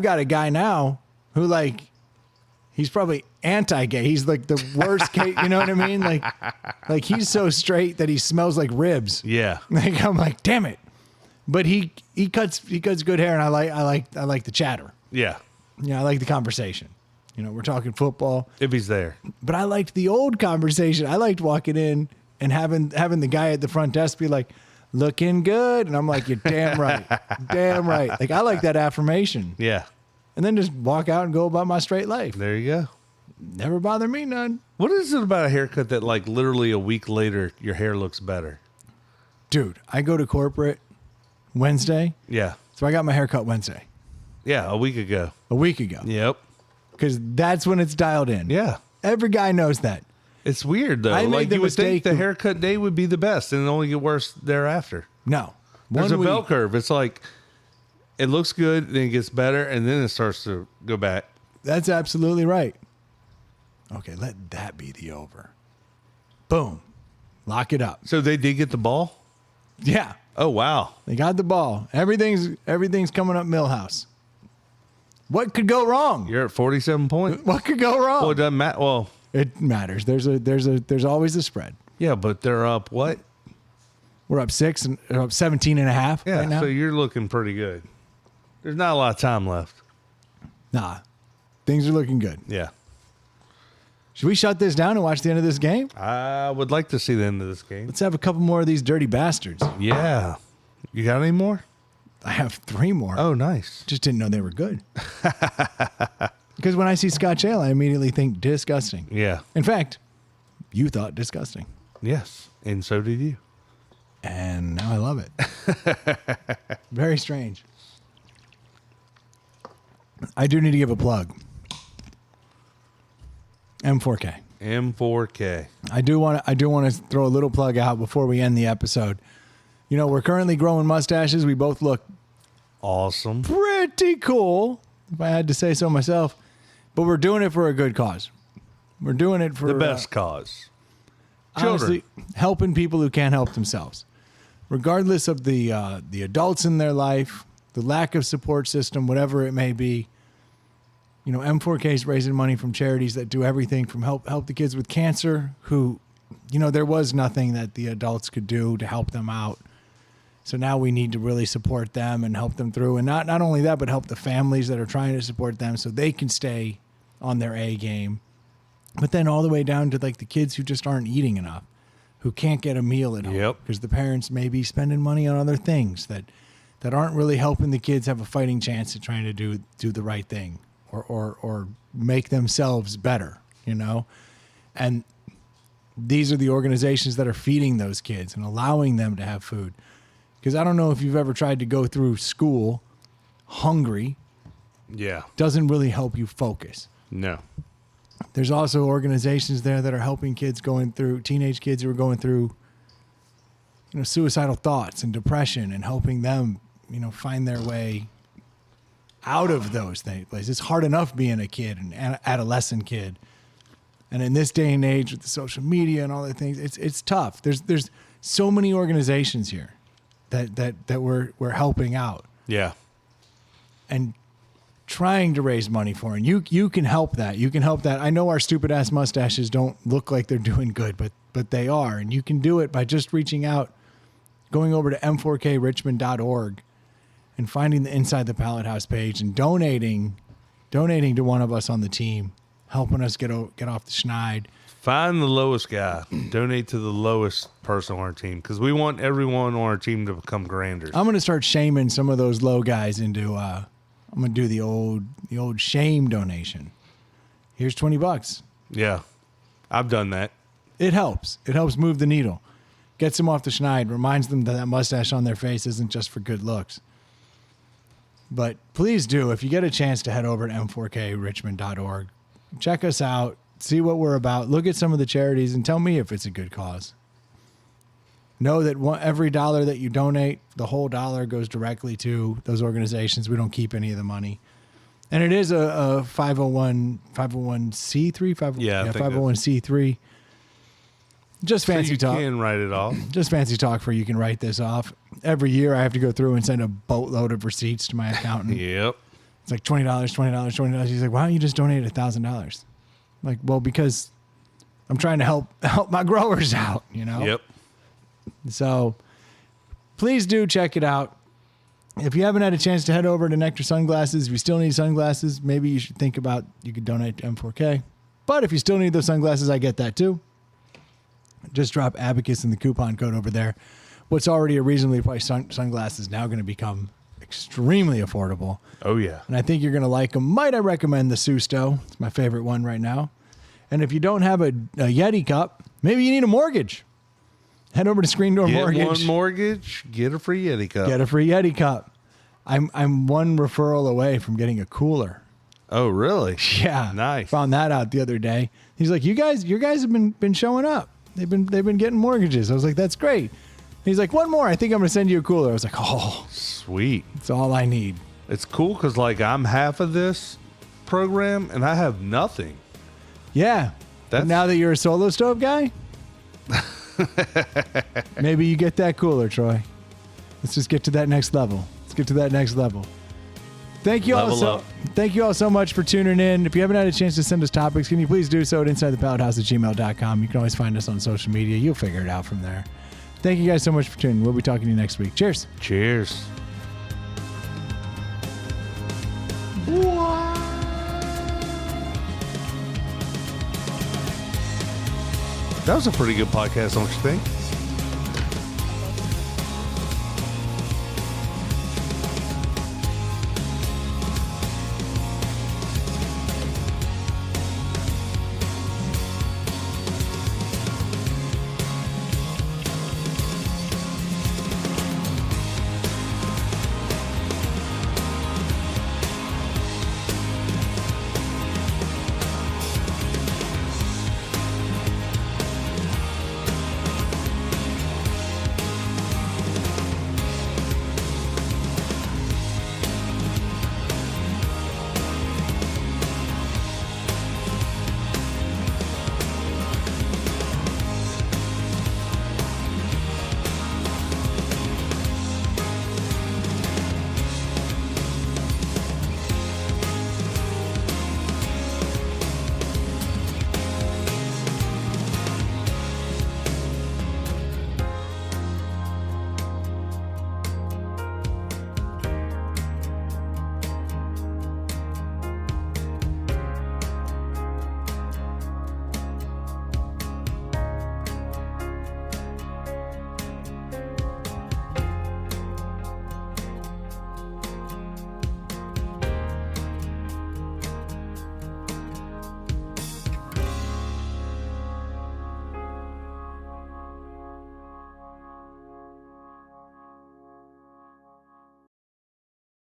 got a guy now who like he's probably anti-gay. He's like the worst case, you know what I mean? Like he's so straight that he smells like ribs. Yeah. Like I'm like, damn it. But he cuts good hair and I like the chatter. Yeah. Yeah, I like the conversation. You know, we're talking football. If he's there. But I liked the old conversation. I liked walking in and having the guy at the front desk be like, looking good. And I'm like, you're damn right. Damn right. Like, I like that affirmation. Yeah. And then just walk out and go about my straight life. There you go. Never bother me none. What is it about a haircut that like literally a week later your hair looks better? Dude, I go to corporate Wednesday. Yeah. So I got my hair cut Wednesday. Yeah, a week ago. A week ago. Yep. Because that's when it's dialed in. Yeah. Every guy knows that. It's weird though. I made Like the you would think mistake the of- haircut day would be the best and it only get worse thereafter. No. There's a One bell week- curve. It's like it looks good, then it gets better, and then it starts to go back. That's absolutely right. Okay, let that be the over. Boom. Lock it up. So they did get the ball? Yeah. Oh wow. They got the ball. Everything's coming up Millhouse. What could go wrong? You're at 47 points. What could go wrong? Well, it doesn't matter. Well, It matters. There's always a spread. yeah, but they're up what? We're up 6 and up 17 and a half Yeah, right now. so you're looking pretty good. There's not a lot of time left. Nah. Things are looking good. Yeah. Should we shut this down and watch the end of this game? I would like to see the end of this game. Let's have a couple more of these dirty bastards. Yeah. You got any more? I have 3 more. Oh, nice. Just didn't know they were good. Because when I see Scotch Ale, I immediately think disgusting. Yeah. In fact, you thought disgusting. Yes. And so did you. And now I love it. Very strange. I do need to give a plug. M4K. M4K. I do want to throw a little plug out before we end the episode. You know, we're currently growing mustaches. We both look Awesome. pretty cool, if I had to say so myself. But we're doing it for a good cause. We're doing it for The best cause. Children. honestly, helping people who can't help themselves, regardless of the adults in their life, the lack of support system, whatever it may be. You know, M4K is raising money from charities that do everything from help the kids with cancer who, you know, there was nothing that the adults could do to help them out. So now we need to really support them and help them through. And not only that, but help the families that are trying to support them so they can stay on their A game. But then all the way down to like the kids who just aren't eating enough, who can't get a meal at home Yep. because the parents may be spending money on other things that aren't really helping the kids have a fighting chance at trying to do the right thing or make themselves better, you know? And these are the organizations that are feeding those kids and allowing them to have food. Because I don't know if you've ever tried to go through school hungry. Yeah. Doesn't really help you focus. No. There's also organizations there that are helping kids teenage kids who are going through, you know, suicidal thoughts and depression and helping them, you know, find their way out of those places. It's hard enough being a kid, an adolescent kid. And in this day and age with the social media and all the things, it's tough. There's so many organizations here that we're helping out Yeah. and trying to raise money for. And you can help that. You can help that. I know our stupid ass mustaches don't look like they're doing good, but they are. And you can do it by just reaching out, going over to m4krichmond.org and finding the Inside the Pallet House page and donating to one of us on the team, helping us get off the schneid. Find the lowest guy. Donate to the lowest person on our team because we want everyone on our team to become granders. I'm going to start shaming some of those low guys into, I'm going to do the old shame donation. Here's $20. Yeah. I've done that. It helps. It helps move the needle. Gets them off the schneid. Reminds them that mustache on their face isn't just for good looks. But please do, if you get a chance to head over to m4krichmond.org, check us out, see what we're about, look at some of the charities, and tell me if it's a good cause. Know that every dollar that you donate, the whole dollar goes directly to those organizations. We don't keep any of the money. And it is a 501c3? 501c3. Just fancy talk. You can write it off. Just fancy talk for you can write this off. Every year I have to go through and send a boatload of receipts to my accountant. Yep. It's like $20. He's like, why don't you just donate $1,000? I'm like, well, because I'm trying to help my growers out, you know? Yep. So please do check it out. If you haven't had a chance to head over to Nectar Sunglasses, if you still need sunglasses, maybe you should think about you could donate to M4K. But if you still need those sunglasses, I get that too. Just drop Abacus in the coupon code over there. What's already a reasonably priced sunglasses is now going to become extremely affordable. Oh, yeah. And I think you're going to like them. Might I recommend the Susto? It's my favorite one right now. And if you don't have a Yeti cup, maybe you need a mortgage. Head over to Screen Door Mortgage. Get one mortgage, get a free Yeti cup. Get a free Yeti cup. I'm one referral away from getting a cooler. Oh, really? Yeah. Nice. Found that out the other day. He's like, your guys have been showing up. They've been getting mortgages. I was like, that's great. He's like, one more. I think I'm going to send you a cooler. I was like, oh, sweet. That's all I need. It's cool because like I'm half of this program and I have nothing. Yeah. But now that you're a solo stove guy, maybe you get that cooler, Troy. Let's just get to that next level. Thank you Thank you all so much for tuning in. If you haven't had a chance to send us topics, can you please do so at insidethepallethouse@gmail.com. You can always find us on social media. You'll figure it out from there. Thank you guys so much for tuning in. We'll be talking to you next week. Cheers. Cheers. That was a pretty good podcast, don't you think?